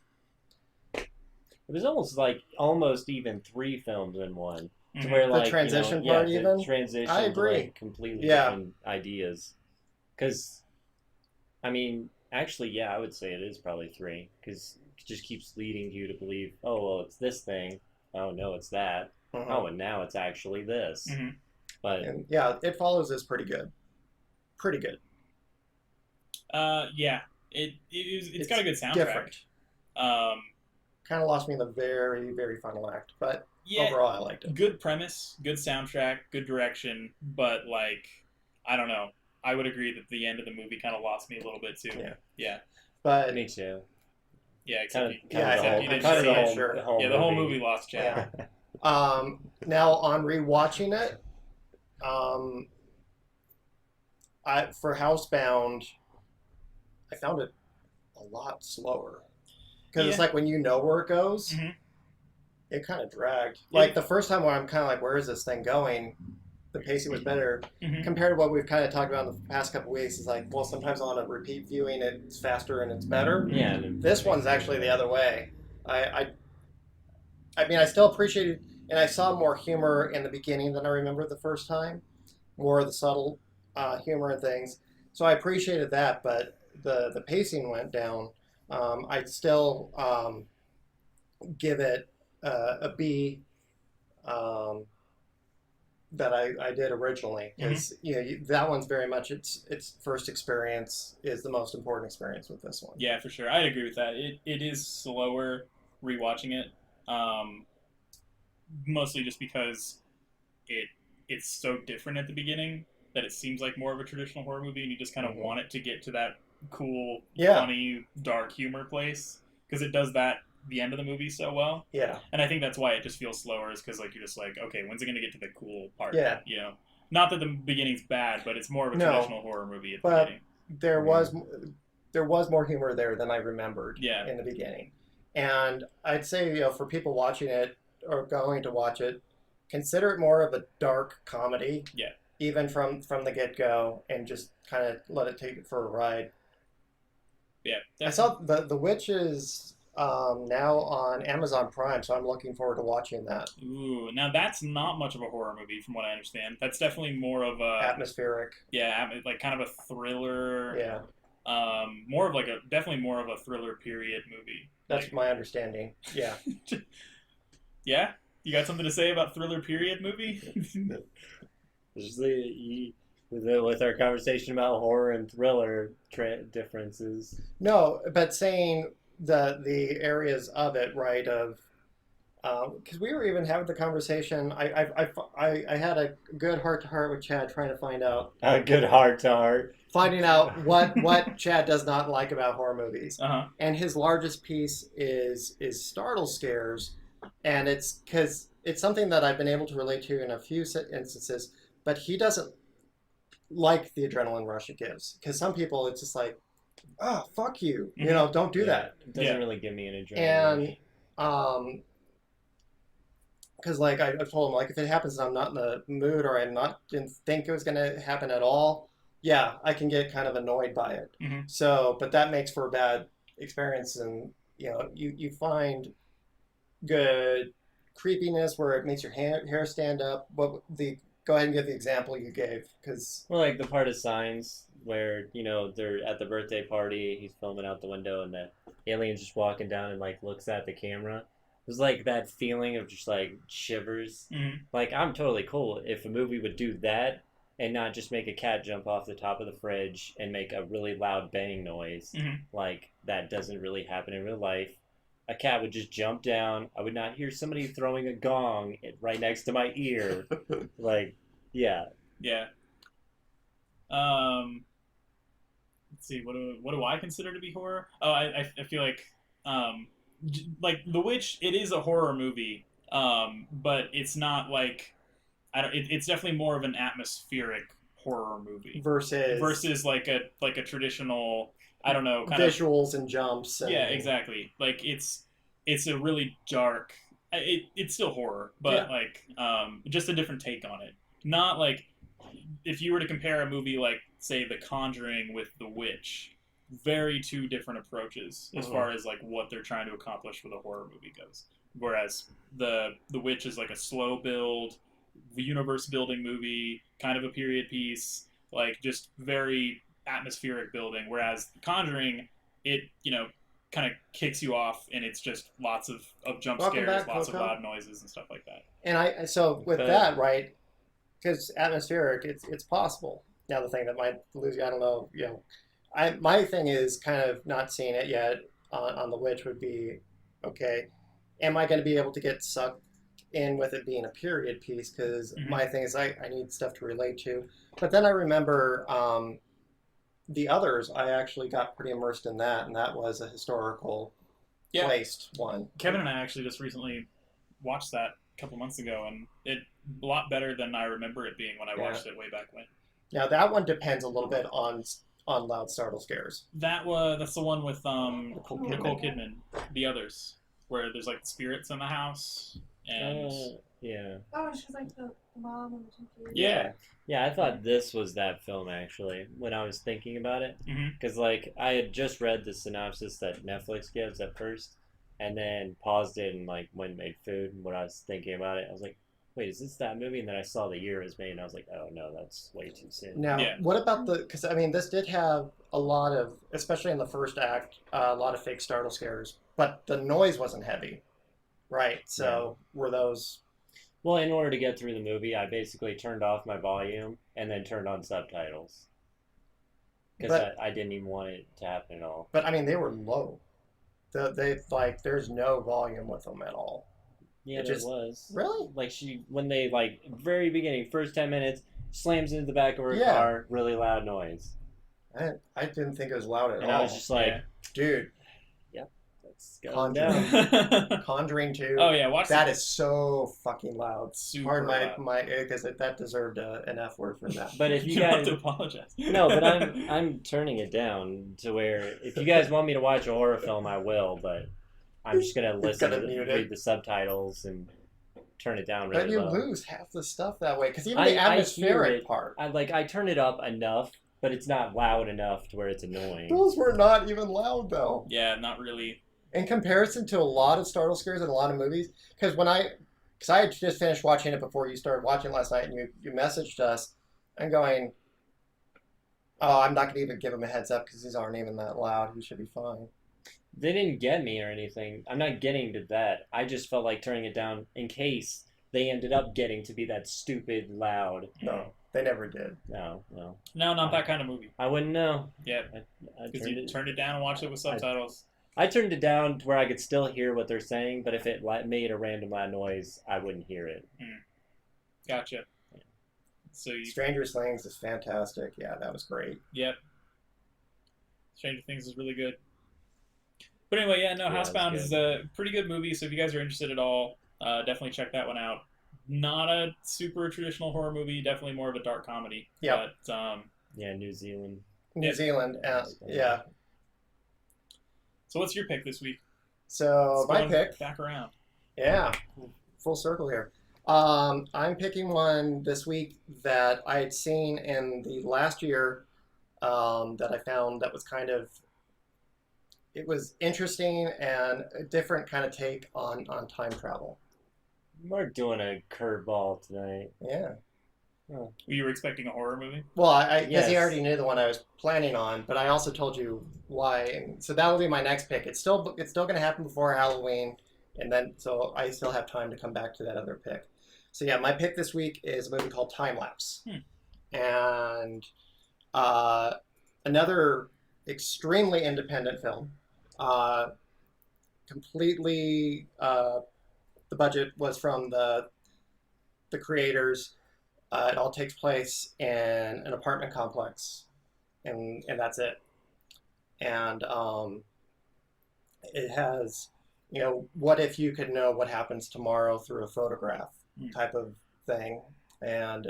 It was almost even three films in one. To Mhm. where The like transition yeah, part the even? transition I agree. to like completely Yeah. different ideas. Because, I mean, actually, yeah, I would say it is probably three because it just keeps leading you to believe, oh well, it's this thing. Oh no, it's that. Oh, and now it's actually this. Mhm. But and yeah, It Follows is pretty good. Pretty good. Yeah. It's got a good soundtrack. Different. Um, Kind of lost me in the very, very final act, but yeah. overall I liked it. Good premise, good soundtrack, good direction, but like, I don't know. I would agree that the end of the movie kind of lost me a little bit too. Yeah. Yeah. But me too. Yeah. Kind Except of, you, Yeah, kind of the I whole, you didn't kind of see the it. whole, Sure. the whole Yeah, the whole movie lost Chad. yeah. Now on rewatching it, for Housebound, I found it a lot slower because it's Yeah. like when you know where it goes, Mhm. it kind of dragged. Yeah. Like the first time where I'm kind of like, where is this thing going? The pacing was better Mhm. compared to what we've kind of talked about in the past couple weeks. Is like, well, sometimes on a repeat viewing, it's faster and it's better. Yeah. And This one's actually the other way. I mean, I still appreciate it, and I saw more humor in the beginning than I remember the first time, more of the subtle humor and things. So I appreciated that, but the pacing went down. I'd still give it a B that I did originally because that one's very much its first experience is the most important experience with this one. Yeah, for sure. I agree with that. It is slower rewatching it, mostly just because it's so different at the beginning that it seems like more of a traditional horror movie, and you just kind of want it to get to that cool, Yeah. funny, dark humor place because it does that the end of the movie so well. Yeah. And I think that's why it just feels slower, is because like you're just like, okay, when's it gonna get to the cool part? Yeah. You know, not that the beginning's bad, but it's more of a No. traditional horror movie at the But beginning. there was more humor there than I remembered Yeah. in the beginning. And I'd say, for people watching it or going to watch it, consider it more of a dark comedy. Yeah. Even from the get-go, and just kind of let it take it for a ride. Yeah. I saw the Witch is now on Amazon Prime, so I'm looking forward to watching that. Ooh, now that's not much of a horror movie, from what I understand. That's definitely more of a Atmospheric. like kind of a thriller. Yeah, More of like definitely more of a thriller period movie. that's Like, my understanding. Yeah. yeah. You got something to say about thriller period movie? just with our conversation about horror and thriller differences. No, but saying the areas of it, right? Of because we were even having the conversation. I had a good heart to heart with Chad, trying to find out A good heart to heart. finding out what Chad does not like about horror movies. Uh-huh. And his largest piece is startle scares, and it's because it's something that I've been able to relate to in a few instances, but he doesn't like the adrenaline rush it gives. Because some people, it's just like, oh, fuck you, don't do that. It doesn't Yeah. really give me an adrenaline. And because like I told him, like if it happens and I'm not in the mood or didn't think it was going to happen at all, yeah, I can get kind of annoyed by it. Mhm. So, but that makes for a bad experience, and you find good creepiness where it makes your hair stand up. Go ahead and give the example you gave, because Well, like the part of Signs where, they're at the birthday party, he's filming out the window, and the alien's just walking down and, like, looks at the camera. was like that feeling of just like shivers. Mhm. Like I'm totally cool if a movie would do that and not just make a cat jump off the top of the fridge and make a really loud bang noise. Mhm. Like that doesn't really happen in real life. A cat would just jump down. I would not hear somebody throwing a gong right next to my ear. Like, yeah. Yeah. Let's see. What do I consider to be horror? Oh, I feel like The Witch. It is a horror movie, but it's not like I don't. It's definitely more of an atmospheric horror movie versus like a traditional. I don't know. Kind of. visuals and jumps. And, Yeah, exactly. Like it's a really dark. It's still horror, but just a different take on it. Not like if you were to compare a movie like say The Conjuring with The Witch, very two different approaches as far as like what they're trying to accomplish with a horror movie goes. Whereas the Witch is like a slow build, universe building movie, kind of a period piece, like just very atmospheric building. Whereas The Conjuring, it kind of kicks you off, and it's just lots of jump Welcome scares, back, lots of Coco. loud noises and stuff like that. And so with But- that, right? Because atmospheric, it's possible. Now the thing that might lose you, I don't know. My thing is kind of not seeing it yet on The Witch would be, okay, am I going to be able to get sucked in with it being a period piece? Because my thing is I need stuff to relate to. But then I remember the others, I actually got pretty immersed in that, and that was a historical placed one. Kevin and I actually just recently watched that a couple months ago, and it a lot better than I remember it being when I watched it way back when. Now that one depends a little bit on loud startle scares. That's the one with Nicole Nicole Kidman. The others, where there's like spirits in the house, and Yeah. Oh, she's like the mom and the two kids. yeah. Yeah, I thought this was that film actually when I was thinking about it. Because, like, I had just read the synopsis that Netflix gives at first and then paused it and, like, went and made food. And when I was thinking about it, I was like, wait, is this that movie? And then I saw the year it was made and I was like, oh no, that's way too soon. Now, Yeah. what about because I mean, this did have a lot of, especially in the first act, a lot of fake startle scares, but the noise wasn't heavy, right? So were those? Well, in order to get through the movie, I basically turned off my volume and then turned on subtitles. Because But- I didn't even want it to happen at all. But I mean, they were low. They like, there's no volume with them at all. Yeah, It there just- was. Really? Like, when they, like, very beginning, first 10 minutes, slams into the back of her Yeah. car, really loud noise. I didn't think it was loud at And all. I was just like, Yeah. Dude, let's go Conjuring. down. Conjuring 2. Oh yeah, watch That is so fucking loud. super Pardon loud. my because that deserved an F word for that. But if you You don't have guys... to apologize. No, but I'm turning it down to where if you guys want me to watch a horror film, I will, but I'm just going to listen gonna to mute it. read the subtitles and turn it down really But you low. lose half the stuff that way because even I the hear atmospheric it. part. I turn it up enough, but it's not loud enough to where it's annoying. Those were not even loud though. Yeah, not really. In comparison to a lot of startle scares in a lot of movies, because I had just finished watching it before you started watching last night, and you messaged us, and going, oh, I'm not gonna even give him a heads up because these aren't even that loud. He should be fine. They didn't get me or anything. I'm not getting to that. I just felt like turning it down in case they ended up getting to be that stupid loud. No, they never did. No. No, not that kind of movie. I wouldn't know. Yeah, I because you turned it down and watched it with subtitles. I turned it down to where I could still hear what they're saying, but if it made a random loud noise, I wouldn't hear it. Gotcha. So Stranger Things is fantastic. Yeah, that was great. Yep. Stranger Things is really good. But anyway, yeah, no, Yeah, it's Housebound good. is a pretty good movie, so if you guys are interested at all, definitely check that one out. Not a super traditional horror movie, definitely more of a dark comedy. Yeah. But, Yeah, New Zealand. New Yeah. Zealand, yeah. so what's your pick this week? So Let's my go pick, back around. yeah, full circle here. I'm picking one this week that I had seen in the last year that I found that was it was interesting and a different kind of take on time travel. We're doing a curveball tonight. Yeah. You were expecting a horror movie? Well, because he Yes. already knew the one I was planning on, but I also told you why. And so that will be my next pick. It's still going to happen before Halloween. and then so I still have time to come back to that other pick. So yeah, my pick this week is a movie called Time Lapse, and another extremely independent film. Completely, the budget was from the creators. It all takes place in an apartment complex, and that's it. And it has, what if you could know what happens tomorrow through a photograph type of thing, and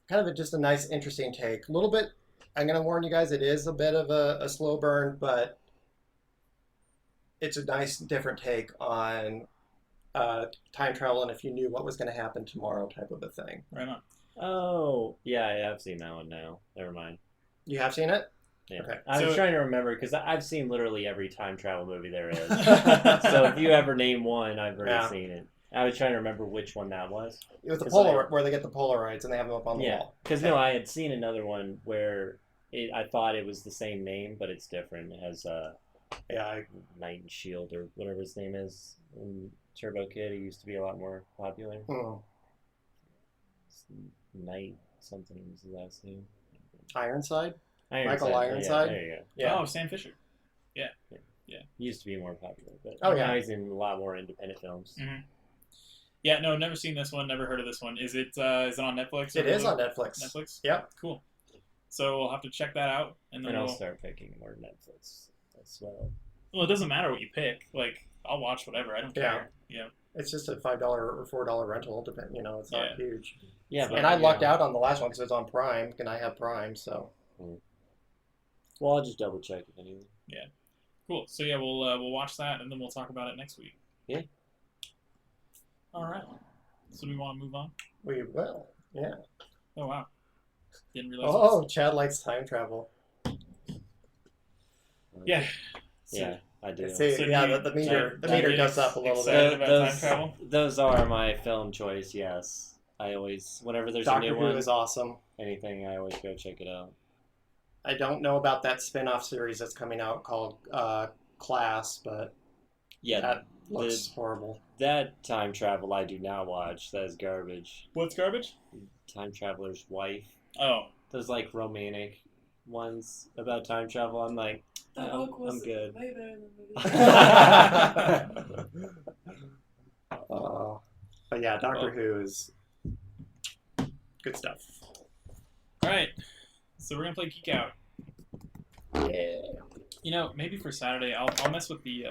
kind of just a nice, interesting take. A little bit. I'm going to warn you guys, it is a bit of a slow burn, but it's a nice, different take on time travel, and if you knew what was going to happen tomorrow type of a thing. Right on. Oh, yeah, I've seen that one now. Never mind. You have seen it? Yeah. Okay. I was So- trying to remember because I've seen literally every time travel movie there is. So if you ever name one, I've already Yeah. seen it. I was trying to remember which one that was. It was the It's Polaroid, like- where they get the Polaroids and they have them up on the Yeah, wall. because no, I had seen another one where I thought it was the same name, but it's different. It has Yeah, Knight and Shield or whatever his name is in Turbo Kid. He used to be a lot more popular. Knight something was his last name. Ironside? Ironside. Michael Ironside? Yeah, there you go. Yeah. Oh, Sam Fisher. He used to be more popular, but Oh, yeah. now he's in a lot more independent films. Yeah, no, never seen this one. Never heard of this one. Is it on Netflix? Or It is Hulu? on Netflix. Netflix. Yep. Cool. So we'll have to check that out, and then And I'll we'll. start picking more Netflix as well. Well, it doesn't matter what you pick. Like, I'll watch whatever. I don't Yeah. care. Yeah. It's just a $5 or $4 rental, it's not Yeah. huge. Yeah, but And I you lucked know, out on the last one because it was on Prime, and I have Prime, so. Well, I'll just double check it anyway. Cool. So yeah, we'll watch that, and then we'll talk about it next week. Yeah. All right. So do we want to move on? We will. Yeah. Oh wow. Didn't realize. Oh, Chad likes time travel. Yeah. So, Yeah, I do. See, So yeah, do you- the meter, the do you meter get goes up a little excited bit. about time travel? Those are my film choice. Yes, I always whenever there's a Doctor new Who one, is awesome. anything, I always go check it out. I don't know about that spin-off series that's coming out called Class, but Yeah, that looks horrible. that time travel I do not watch. That is garbage. What's garbage? Time Traveler's Wife. Oh. Those like romantic ones about time travel. I'm like, The oh, book was I'm good. way better than the movie. But yeah, Doctor Who is good stuff. All right. So we're gonna play Geek Out. Yeah. You know, maybe for Saturday, I'll mess with the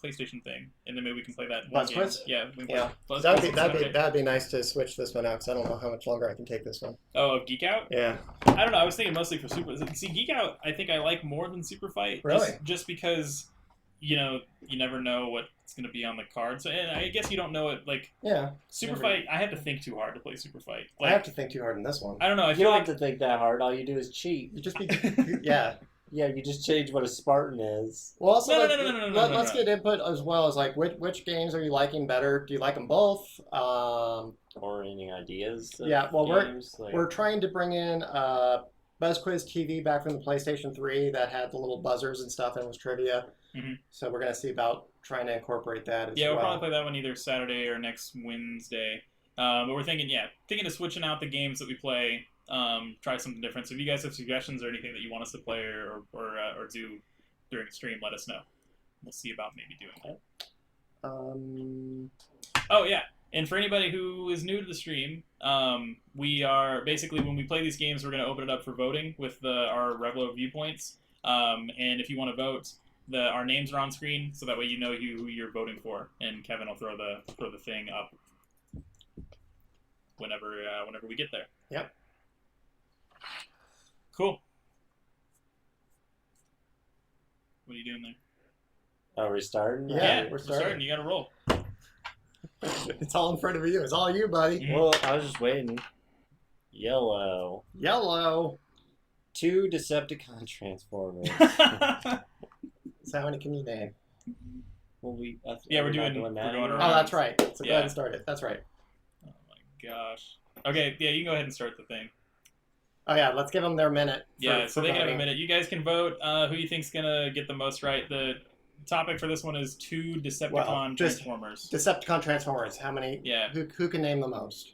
PlayStation thing, and then maybe we can play that one Buzz game. Quiz? Yeah. We can Yeah. Buzz That'd Quiz be, on that'd, be, Saturday. that'd be nice to switch this one out because I don't know how much longer I can take this one. Oh, Geek Out? Yeah. I don't know. I was thinking mostly for Super. See, Geek Out, I think I like more than Super Fight. Really? Just because, you never know what's going to be on the card. So, and I guess you don't know it. Like, Yeah. Super Never. Fight, I have to think too hard to play Super Fight. I Like, have to think too hard in this one. I don't know. I You feel don't like. have to think that hard. All you do is cheat. You just be, yeah. Yeah, you just change what a Spartan is. Well, also, No, like, no, let's no. get input as well as like which games are you liking better? Do you like them both? Or any ideas? Of Yeah, well, games? We're trying to bring in Buzz Quiz TV back from the PlayStation 3 that had the little buzzers and stuff and was trivia. Mhm. So we're gonna see about trying to incorporate that as Yeah, we'll well. probably play that one either Saturday or next Wednesday. But we're thinking of switching out the games that we play. Try something different. So if you guys have suggestions or anything that you want us to play or do during the stream, let us know. We'll see about maybe doing that. Oh yeah, and for anybody who is new to the stream, we are basically when we play these games, we're going to open it up for voting with our regular viewpoints. And if you want to vote, our names are on screen, so that way you know who you're voting for. And Kevin will throw the thing up whenever we get there. Yep. Cool. What are you doing there? Are we starting? Yeah, we're we're starting. starting. You got to roll. It's all in front of you. It's all you, buddy. Mhm. Well, I was just waiting. Yellow. Yellow. 2 Decepticon Transformers. So how many can you name? Well, Yeah, we're not doing- that. we're going Oh, around. that's right. So go Yeah. ahead and start it. That's right. Oh my gosh. Okay, yeah, you can go ahead and start the thing. Oh yeah, let's give them their minute. Yeah, so they can have a voting. minute. You guys can vote who you think's gonna get the most right. topic for this one is 2 Decepticon Well, just- Transformers. Decepticon Transformers. How many? Yeah. Who can name the most?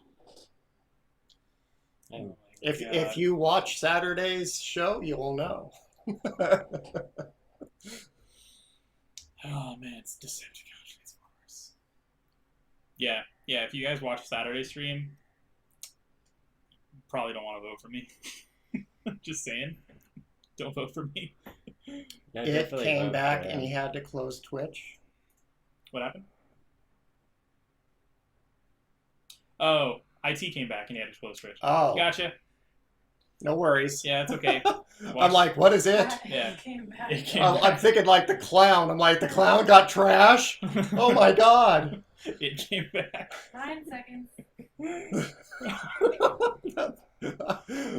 And If you watch Saturday's show, you will know. Oh man, it's Decepticon Transformers. Yeah. If you guys watch Saturday stream, you probably don't want to vote for me. Just saying, don't vote for me. no, It definitely came vote back for and him. he had to close Twitch. What happened? Oh, IT came back and he had to close Twitch. Oh, Gotcha. no worries. Yeah, it's okay. I'm like, what is it? Yeah. Came back. It came I'm thinking like the clown. I'm like, the clown got trash? Oh my god. It came back. 9 seconds.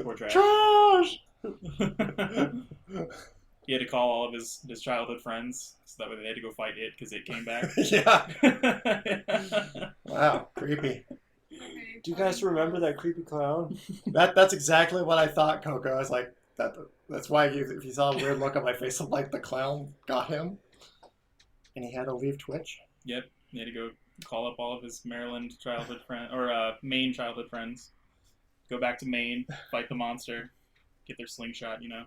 Poor trash. Trash! He had to call all of his childhood friends so that way they had to go fight it because it came back. Yeah. Wow, creepy. Okay, Do you guys remember that creepy clown? That's exactly what I thought, Coco. I was like, that's why if you saw a weird look on my face, I'm like, the clown got him, and he had to leave Twitch. Yep. He had to go call up all of his Maryland childhood friends, or Maine childhood friends. Go back to Maine, fight the monster, get their slingshot, you know.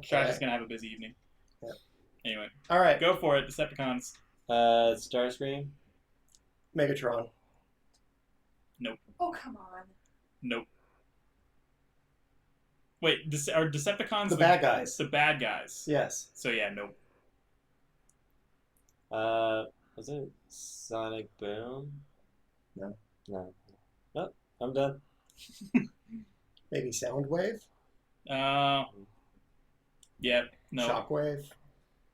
Trash is Okay. going to have a busy evening. Yep. Anyway, All right. go for it, Decepticons. Starscream. Megatron. Oh, come on. Nope. Wait, are Decepticons The bad guys. The bad guys. Yes. So yeah, nope. Was it Sonic Boom? No. No. Nope. I'm done. Maybe Soundwave. Yeah, no, Shockwave.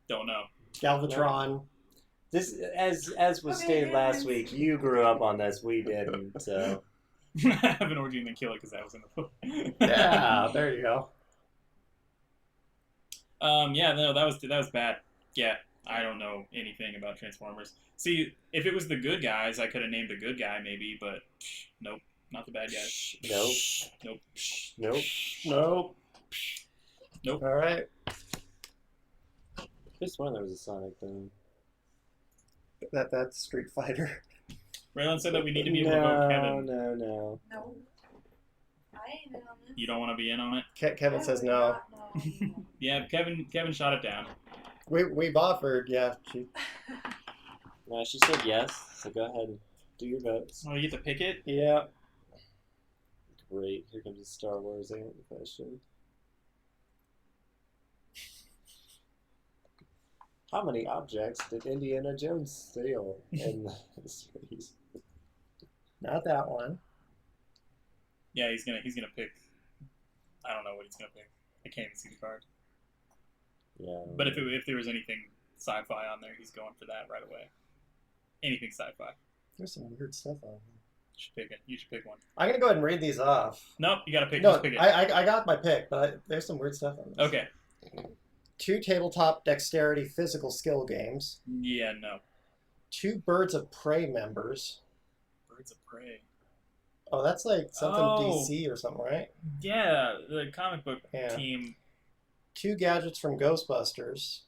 don't know. Galvatron. This, as was Okay, stated last guys. week, you grew up on this. We didn't. So I have an orgy and then kill it because that was in the book. Yeah, there you go. Yeah, no, that was bad. Yeah, I don't know anything about Transformers. See, if it was the good guys, I could have named the good guy maybe, but nope, not the bad guys. nope. Nope. Nope. Nope. Nope. All right. Just one there was a Sonic Boom. That's Street Fighter. Raylan said that we need to be able to vote Kevin. No. No. I ain't in on this. You don't want to be in on it? Kevin I says would no. not know. Yeah, Kevin shot it down. We've offered. Yeah. No, she said yes. So go ahead and do your votes. Oh, you get to pick it? Yeah. Great. Here comes the Star Wars question. How many objects did Indiana Jones steal in the series? Not that one. Yeah, he's gonna pick. I don't know what he's gonna pick. I can't even see the card. Yeah. But if there was anything sci-fi on there, he's going for that right away. Anything sci-fi. There's some weird stuff on here. You should pick it. You should pick one. I'm gonna go ahead and read these off. Nope, you gotta pick. No, Just pick it. I got my pick, but there's some weird stuff on this. Okay. 2 tabletop dexterity physical skill games. Yeah, no. 2 Birds of Prey members. Birds of Prey. Oh, that's like something Oh. DC or something, right? Yeah, the comic book Yeah. team. 2 gadgets from Ghostbusters.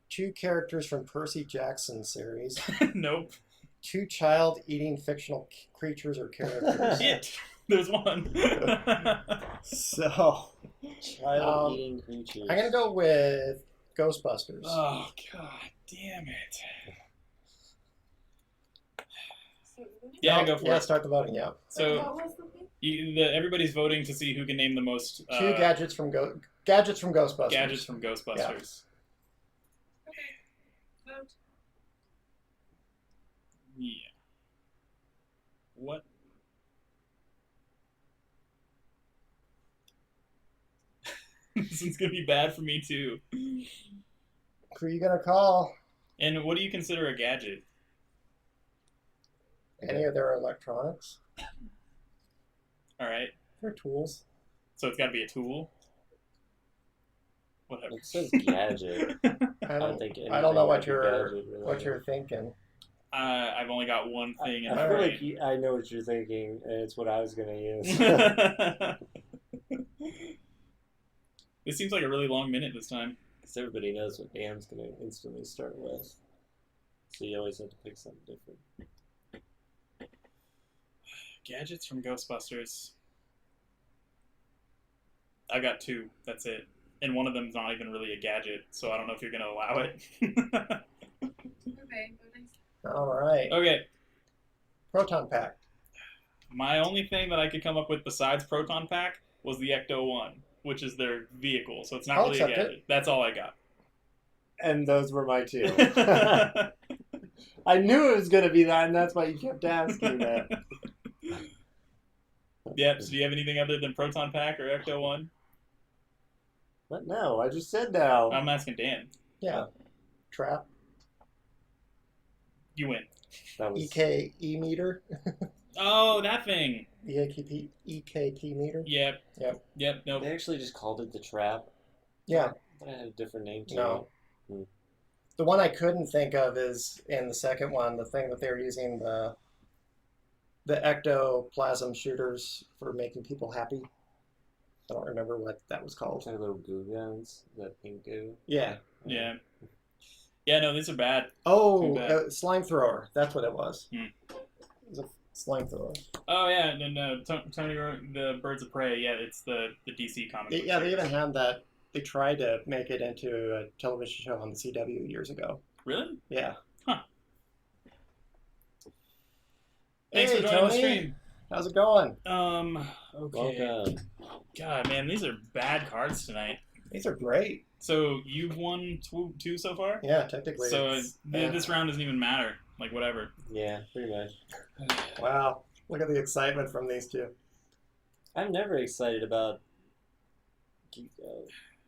2 characters from Percy Jackson series. Nope. 2 child-eating fictional creatures or characters. It. There's one. So, Child eating creatures. I'm gonna go with Ghostbusters. Oh god damn it. So, Yeah, Oh, go for yeah, it. start the voting. Yeah. So what was the thing? everybody's voting to see who can name the most 2 gadgets from Ghostbusters. gadgets from Ghostbusters. Okay. Vote. Yeah. What? This one's gonna be bad for me too. Who are you gonna call? And what do you consider a gadget? Any of their electronics? All right, They're tools. so it's got to be a tool. Whatever. It says gadget. I I don't. think I don't know what anything might be you're gadget related. what you're thinking. I've only got one thing in I my feel brain. like I know what you're thinking, and it's what I was gonna use. This seems like a really long minute this time. Because everybody knows what Bam's going to instantly start with. So you always have to pick something different. Gadgets from Ghostbusters. I got 2. That's it. And one of them's not even really a gadget, so I don't know if you're going to allow it. Okay, go next. All right. Okay. Proton pack. My only thing that I could come up with besides Proton Pack was the Ecto-1, which is their vehicle, so it's not I'll really a accept it. gadget. That's all I got. And those were my 2. I knew it was going to be that, and that's why you kept asking that. Yep, so do you have anything other than Proton Pack or Ecto-1? But no, I just said no. I'm asking Dan. Yeah. Trap. You win. That was EKE meter. Oh, that thing. EKT meter. Yep. Yep. Yep, nope. They actually just called it the Trap. Yeah. But I had a different name to No. it. The one I couldn't think of is in the second one, the thing that they're using the ectoplasm shooters for making people happy. I don't remember what that was called. It's like little goo guns, that pink goo. Yeah. Yeah. Yeah, no, these are bad. Oh, Too bad. slime thrower. That's what it was. Hmm. It was a slime thrower. Oh, yeah, and Tony wrote the Birds of Prey. Yeah, it's the DC comic book Yeah, they series. even had that. They tried to make it into a television show on the CW years ago. Really? Yeah. Huh. Thanks Hey, for joining Tony. the stream. How's it going? Okay. Welcome. God, man, these are bad cards tonight. These are great. So you've won 2 so far? Yeah, technically. So it's- yeah. this round doesn't even matter. Like, whatever. Yeah, pretty much. Wow. Look at the excitement from these two. I'm never excited about.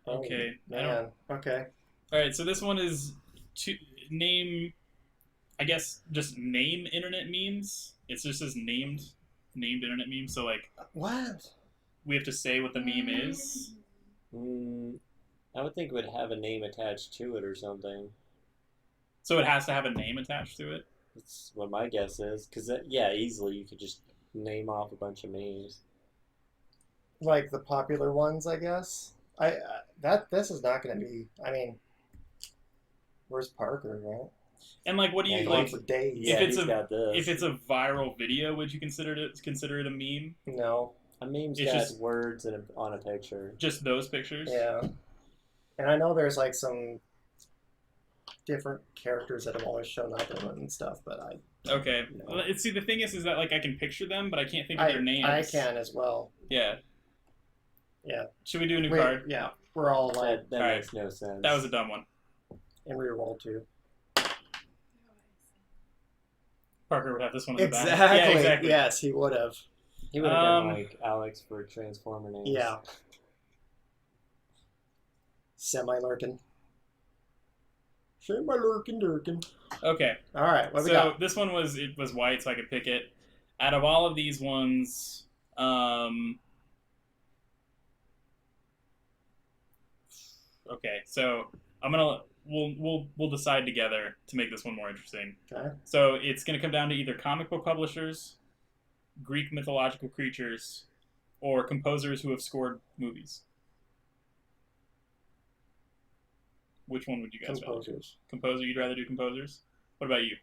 Okay. I don't, Man. Okay. all right, so this one is name, I guess, just name internet memes. It's just as named internet memes. So, like, What? we have to say what the meme is. I would think it would have a name attached to it or something. So it has to have a name attached to it. That's what my guess is. Because, yeah, easily you could just name off a bunch of names. Like the popular ones, I guess. This is not going to be. I mean, where's Parker, right? And, like, what do Yeah, you, he Going like, for days. Yeah, it's he's a- got this. if it's a viral video, would you consider it a meme? No. A meme's it's got just- words on a picture. Just those pictures? Yeah. And I know there's like some different characters that have always shown up in it and stuff, but Okay. No. Well, see, the thing is that, like, I can picture them, but I can't think of their names. I can as well. Yeah. Yeah. Should we do a new Wait, card? yeah. We're all like That Alright. makes no sense. That was a dumb one. in reroll too. Parker would have this one in the back. Exactly. Yeah, exactly. Yes, he would have. He would have been Um, like Alex for Transformer names. Yeah. Semi-lurking. Semi-lurking, durkin. Okay. All right, what we So got? this one was white, so I could pick it. Out of all of these ones, okay. So we'll decide together to make this one more interesting. Okay. So it's going to come down to either comic book publishers, Greek mythological creatures, or composers who have scored movies. Which one would you guys rather? Composers. Composer? You'd rather do composers? What about you?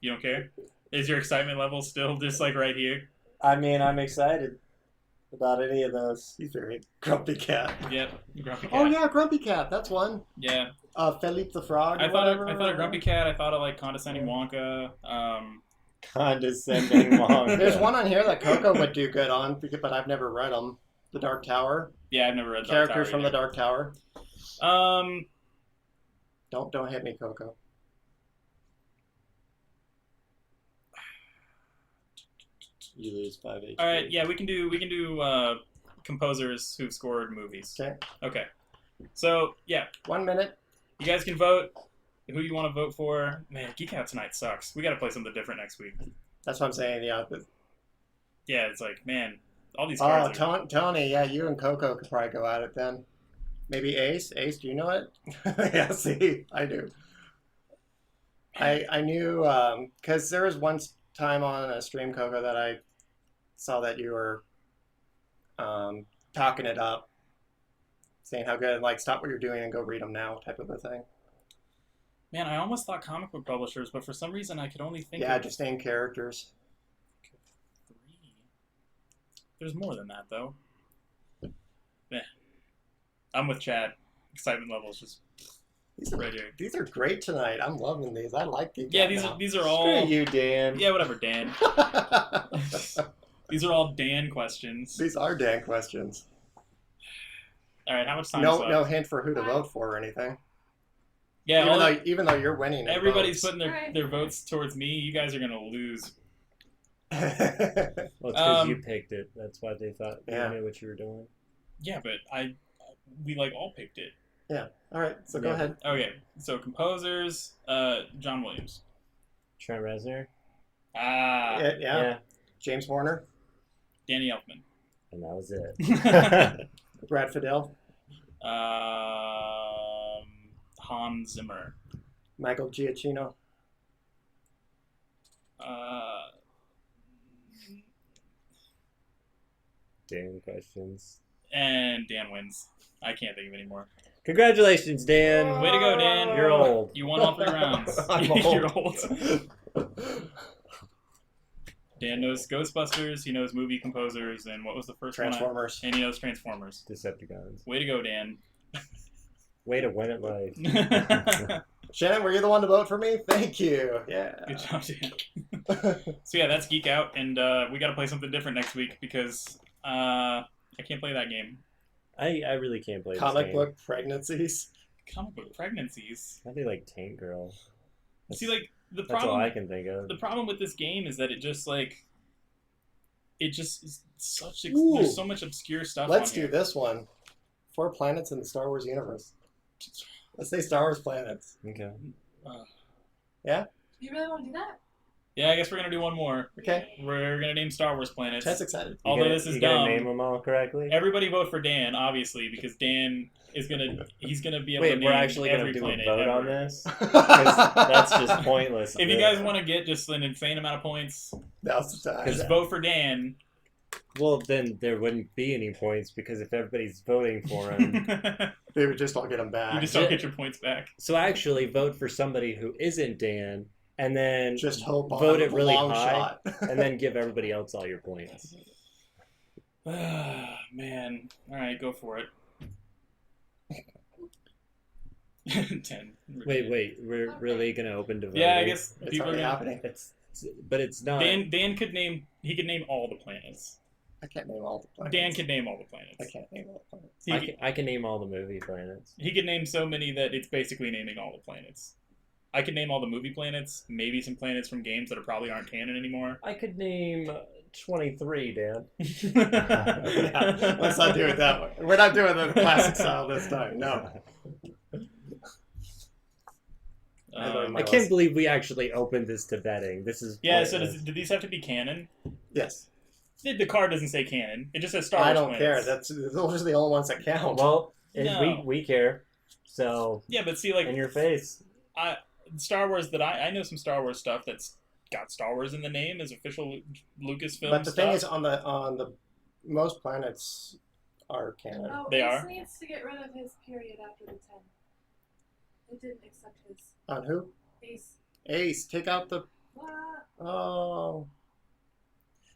You don't care? Is your excitement level still just like right here? I mean, I'm excited about any of those. He's very grumpy cat. Yep. Grumpy cat. Oh yeah, Grumpy Cat. That's one. Yeah. Philippe the Frog. I or thought whatever. of Grumpy Cat. I thought of like Condescending Wonka. Condescending Wonka. There's one on here that Coco would do good on, but I've never read them. The Dark Tower. Yeah, I've never read Dark Characters Tower from the either. Dark Tower. Don't hit me, Coco. You lose 5 HP. All right. Yeah, we can do composers who've scored movies. Okay. Okay. So yeah, 1 minute. you guys can vote who you want to vote for. Man, Geek Out tonight sucks. We got to play something different next week. That's what I'm saying. Yeah. Yeah, it's like, man, all these Oh, cards are... Tony. Yeah, you and Coco could probably go at it then. Maybe Ace. Ace, do you know it? Yeah. See, I do. I knew because there was one time on a stream, Coco, that I saw that you were talking it up, saying how good, like stop what you're doing and go read them now, type of a thing. Man, I almost thought comic book publishers, but for some reason I could only think Yeah, of just name characters. 3. There's more than that, though. Yeah. I'm with Chad. Excitement levels just These are, right here. these are great tonight. I'm loving these. I like these. Yeah, right these are Screw all... you, Dan. Yeah, whatever, Dan. now. These are all Dan questions. These are Dan questions. All right, how much time is No, left? no hint for who to vote for or anything. Yeah, even though you're winning. in everybody's votes. putting their votes towards me. You guys are going to lose. Well, it's because you Um, picked it. That's why they thought Yeah. you knew what you were doing. Yeah, but we like all picked it. All right, so go Yeah. ahead. Okay, so composers, John Williams. Trent Reznor. Ah, Yeah. James Horner, Danny Elfman. And that was it. Brad Fidel, Hans Zimmer. Michael Giacchino, Dan questions. And Dan wins. I can't think of any more. Congratulations, Dan. Way to go, Dan. You're old. You won all 3 rounds. I'm You're old. old. Dan knows Ghostbusters, he knows movie composers, and what was the first Transformers. one? And he knows Transformers. Decepticons. Way to go, Dan. Way to win at life. Good Shannon, were you the one to vote for me? Thank you. Yeah. job, Dan. So yeah, that's Geek Out, and we got to play something different next week because I can't play that game. I really can't play this Comic game. book pregnancies. Comic book pregnancies. I think like Tank Girl. See, like the That's all problem. I can think of. The problem with this game is that it just is such. Ooh. There's so much obscure stuff. Let's on do here. this one. 4 planets in the Star Wars universe. Let's say Star Wars planets. Okay. You really want to do that? Yeah, I guess we're gonna do one more. Okay. We're gonna name Star Wars planets. Ted's excited. Although this is you gonna dumb. name them all correctly? Everybody vote for Dan, obviously, because Dan is he's gonna be able to Wait, name we're actually gonna every do a planet vote ever. on this? 'Cause that's just pointless. If you guys want to get just an insane amount of points, Now's the time. just vote for Dan. Well, then there wouldn't be any points because if everybody's voting for him. They would just all get them back. You just don't get your points back. So actually, vote for somebody who isn't Dan, and then Just hope on vote it a really long high, shot. and then give everybody else all your points. Man. Alright, go for it. 10. Wait, we're really gonna open to voting? Yeah, I guess It's people are already gonna... happening. But it's not. Dan could name all the planets. I can't name all the planets. Dan could name all the planets. I can't name all the planets. I can name all the movie planets. He could name so many that it's basically naming all the planets. I could name all the movie planets, maybe some planets from games that probably aren't canon anymore. I could name 23, Dan. Yeah, let's not do it that way. We're not doing the classic style this time. No. I can't believe we actually opened this to betting. This is Yeah, so pointless. do these have to be canon? Yes. The card doesn't say canon. It just says Star Wars I don't care. planets. Those are the only ones that count. Well, No. we care. So Yeah, but see, like, in your face. Star Wars that I know some Star Wars stuff that's got Star Wars in the name as official Lucasfilm but the stuff. thing is, on the most planets are canon. Oh, They Ace are? needs to get rid of his period after the 10. It didn't accept his. On who? Ace. Ace. Take out the. What? Oh.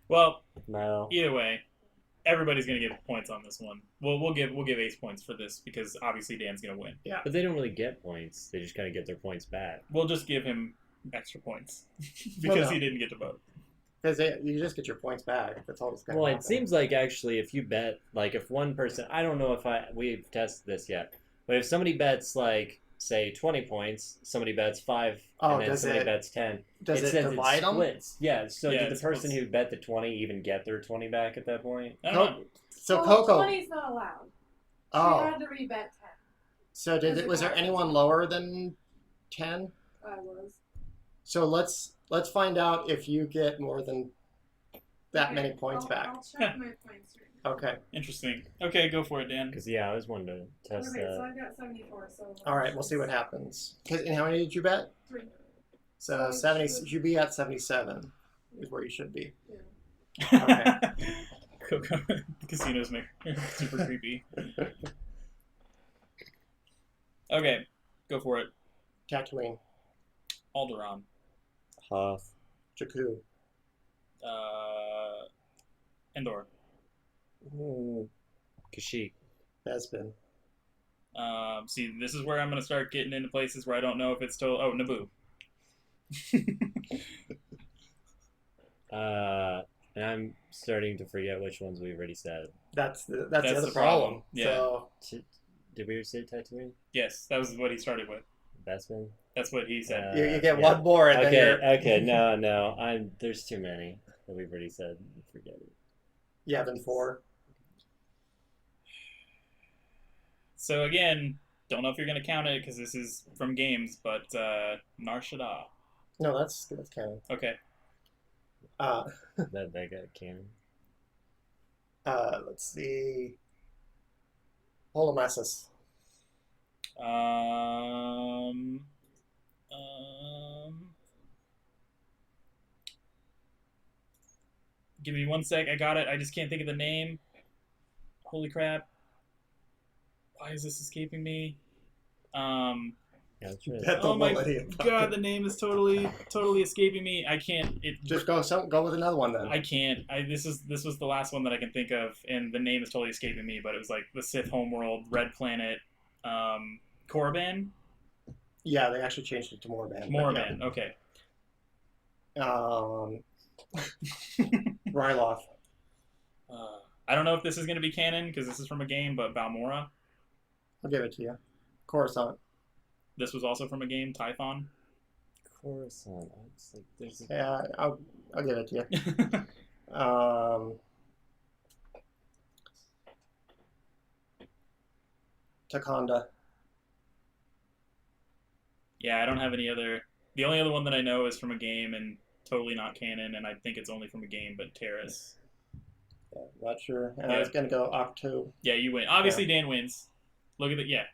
Well, No. either way, everybody's gonna get points on this one. We'll give Ace points for this because obviously Dan's gonna win. But they don't really get points. They just kind of get their points back. We'll just give him extra points because Well, no. he didn't get to vote. Because you just get your points back. That's all that's going to Well, happen. it seems like actually if you bet, like if one person, I don't know if we've tested this yet, but if somebody bets like, say 20 points, somebody bets 5, Oh, and then does somebody it- bets 10. Does it says divide them? splits. Yeah, so Yeah, did it the person splits. who bet the 20 even get their 20 back at that point? I don't know. So Oh, Coco. 20's not allowed. She Oh. had to rebet 10. So was there anyone lower than 10? I was. So let's find out if you get more than that Okay, many points I'll back. check my points right now. Okay. Interesting. Okay, go for it, Dan. Because yeah, I was wanting to test Okay, so that. I've got 74, so. All right. We'll see what happens. And how many did you bet? 3. So So 70. should- You should be at 77. Is where you should be. Coco. The casinos make super creepy. Okay, go for it. Tatooine, Alderaan. Hoth. Jakku. Endor. Kashyyyk. Bespin. See, this is where I'm going to start getting into places where I don't know if it's still. Oh, Naboo. And I'm starting to forget which ones we've already said. That's the That's other the problem. problem. Yeah. So Did we say Tatooine? Yes, that was what he started with. Bestman? That's what he said. you get yeah. one more, and then you're Okay, no. There's too many that we've already said. Forget it. Yavin 4. So again, don't know if you're going to count it because this is from games, but Nar Shaddaa. No, that's canon. Okay. That got canon. Let's see. Holomassus. Give me 1 sec. I got it. I just can't think of the name. Holy crap. Why is this escaping me? Yeah, that's right. Beth Oh my Millennium god, Falcon. the name is totally escaping me. I can't. Just go with another one then. I can't. This was the last one that I can think of, and the name is totally escaping me. But it was like the Sith homeworld, Red Planet, Korriban. Yeah, they actually changed it to Morban. Morban. Okay. Ryloth. I don't know if this is going to be canon because this is from a game, but Balmora. I'll give it to you. Coruscant. This was also from a game, Typhon. Coruscant. It's like there's a... Yeah, I'll give it to you. Takonda. Yeah, I don't have any other. The only other one that I know is from a game and totally not canon, and I think it's only from a game, but Terrace. Yeah, not sure. And Yeah. I was gonna go Octo. Yeah, you win. Obviously, Dan wins. Look at the Yeah.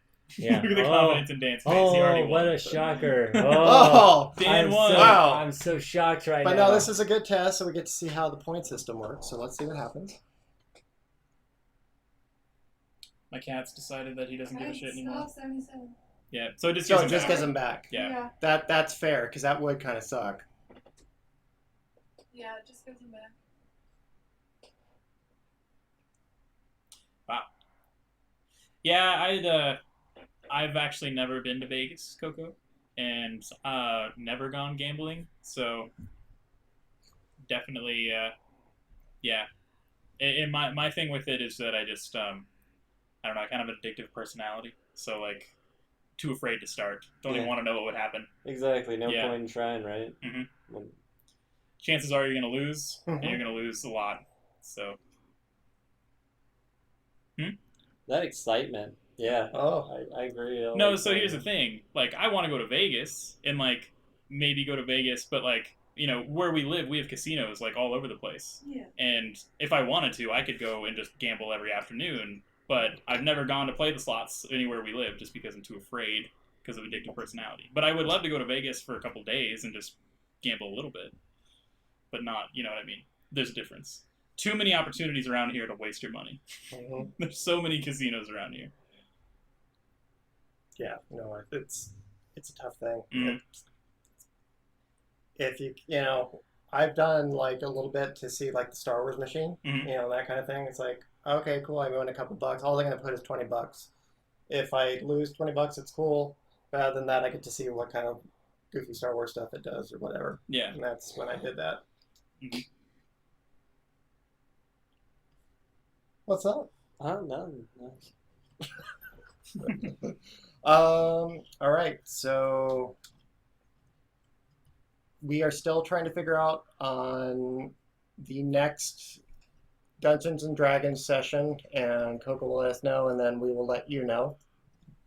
Look at the confidence in Dan's face. He already Oh, won. what a shocker. Oh, Dan I'm won. So, Wow. I'm so shocked right but now. no, this is a good test, so we get to see how the point system works. So let's see what happens. My cat's decided that he doesn't give a shit anymore. 77. Yeah, so it just So gives it him just back. gets them back. Yeah. That's fair because that would kind of suck. Yeah, it just gives him back. Yeah, I've actually never been to Vegas, Coco, and never gone gambling. So definitely, yeah. And my thing with it is that I just I don't know, I kind of an addictive personality. So like, too afraid to start. Don't even Yeah. want to know what would happen. Exactly. No Yeah. point in trying, right? Mhm. Well, Chances are you're gonna lose, and Mhm. you're gonna lose a lot. So that excitement. Yeah. Oh, I agree. no. So here's the thing. Like, I want to go to Vegas and like maybe go to Vegas, but like, you know, where we live, we have casinos like all over the place. Yeah. And if I wanted to, I could go and just gamble every afternoon. But I've never gone to play the slots anywhere we live just because I'm too afraid because of addictive personality. But I would love to go to Vegas for a couple days and just gamble a little bit, but not, you know what I mean? There's a difference. Too many opportunities around here to waste your money. mhm. There's so many casinos around here. Yeah. No, it's a tough thing. Mhm. If you know, I've done like a little bit to see like the Star Wars machine, Mhm. you know, that kind of thing. It's like, okay, cool, I win a couple bucks. All they're gonna put is $20. If I lose $20, it's cool. But other than that, I get to see what kind of goofy Star Wars stuff it does or whatever. Yeah. And that's when I did that. Mhm. What's up? No. All right, so we are still trying to figure out on the next Dungeons and Dragons session, and Coco will let us know, and then we will let you know.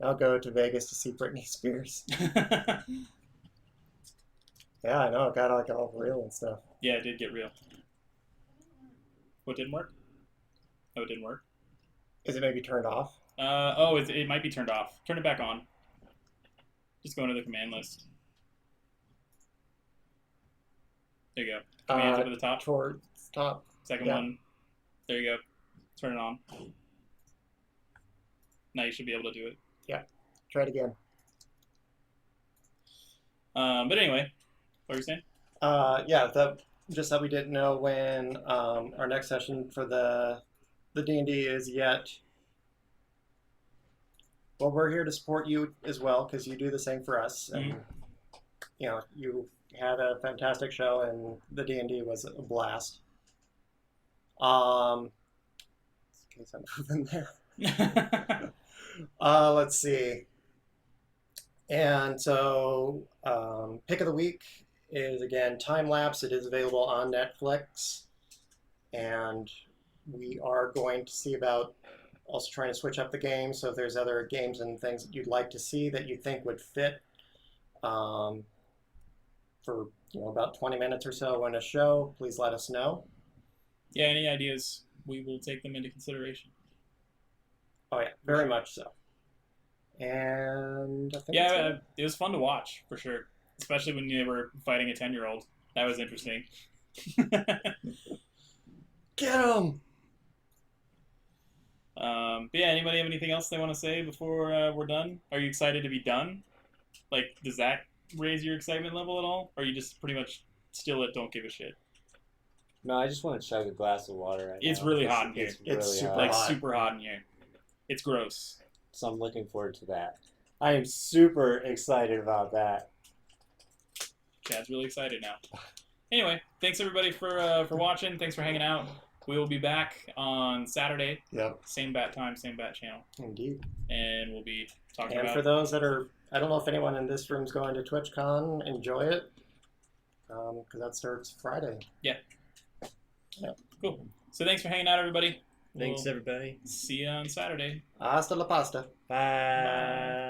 I'll go to Vegas to see Britney Spears. Yeah, I know, it got like all real and stuff. Yeah, it did get real. What didn't work? Oh, it didn't work. Is it maybe turned off? It might be turned off. Turn it back on. Just go into the command list. There you go. Commands up at the top. Towards top. Second yeah. one. There you go. Turn it on. Now you should be able to do it. Try it again. But anyway, what were you saying? Just that we didn't know when our next session for the D&D is yet. Well, we're here to support you as well because you do the same for us, and you had a fantastic show, and the D&D was a blast. In case I'm moving there. Let's see. And so, pick of the week is again time lapse. It is available on Netflix, and we are going to see about also trying to switch up the game. So if there's other games and things that you'd like to see that you think would fit for about 20 minutes or so in a show, please let us know. Yeah, any ideas? We will take them into consideration. Oh yeah, very much so. And I think that's it. It was fun to watch for sure, especially when they were fighting a 10-year-old. That was interesting. Get him! But yeah, anybody have anything else they want to say before we're done? Are you excited to be done? Like, does that raise your excitement level at all? Or are you just pretty much still don't give a shit? No, I just want to chug a glass of water right It's now. really hot in here. It's It's really super hot. Like, hot. super hot in here. It's gross. So I'm looking forward to that. I am super excited about that. Chad's really excited now. Anyway, thanks everybody for watching. Thanks for hanging out. We will be back on Saturday. Yep, Same bat time, same bat channel. indeed. And we'll be talking And about... for those that are, I don't know if anyone in this room is going to TwitchCon, enjoy it, because that starts Friday. Cool. So thanks for hanging out, everybody. Thanks, We'll everybody. see you on Saturday. Hasta la pasta. Bye.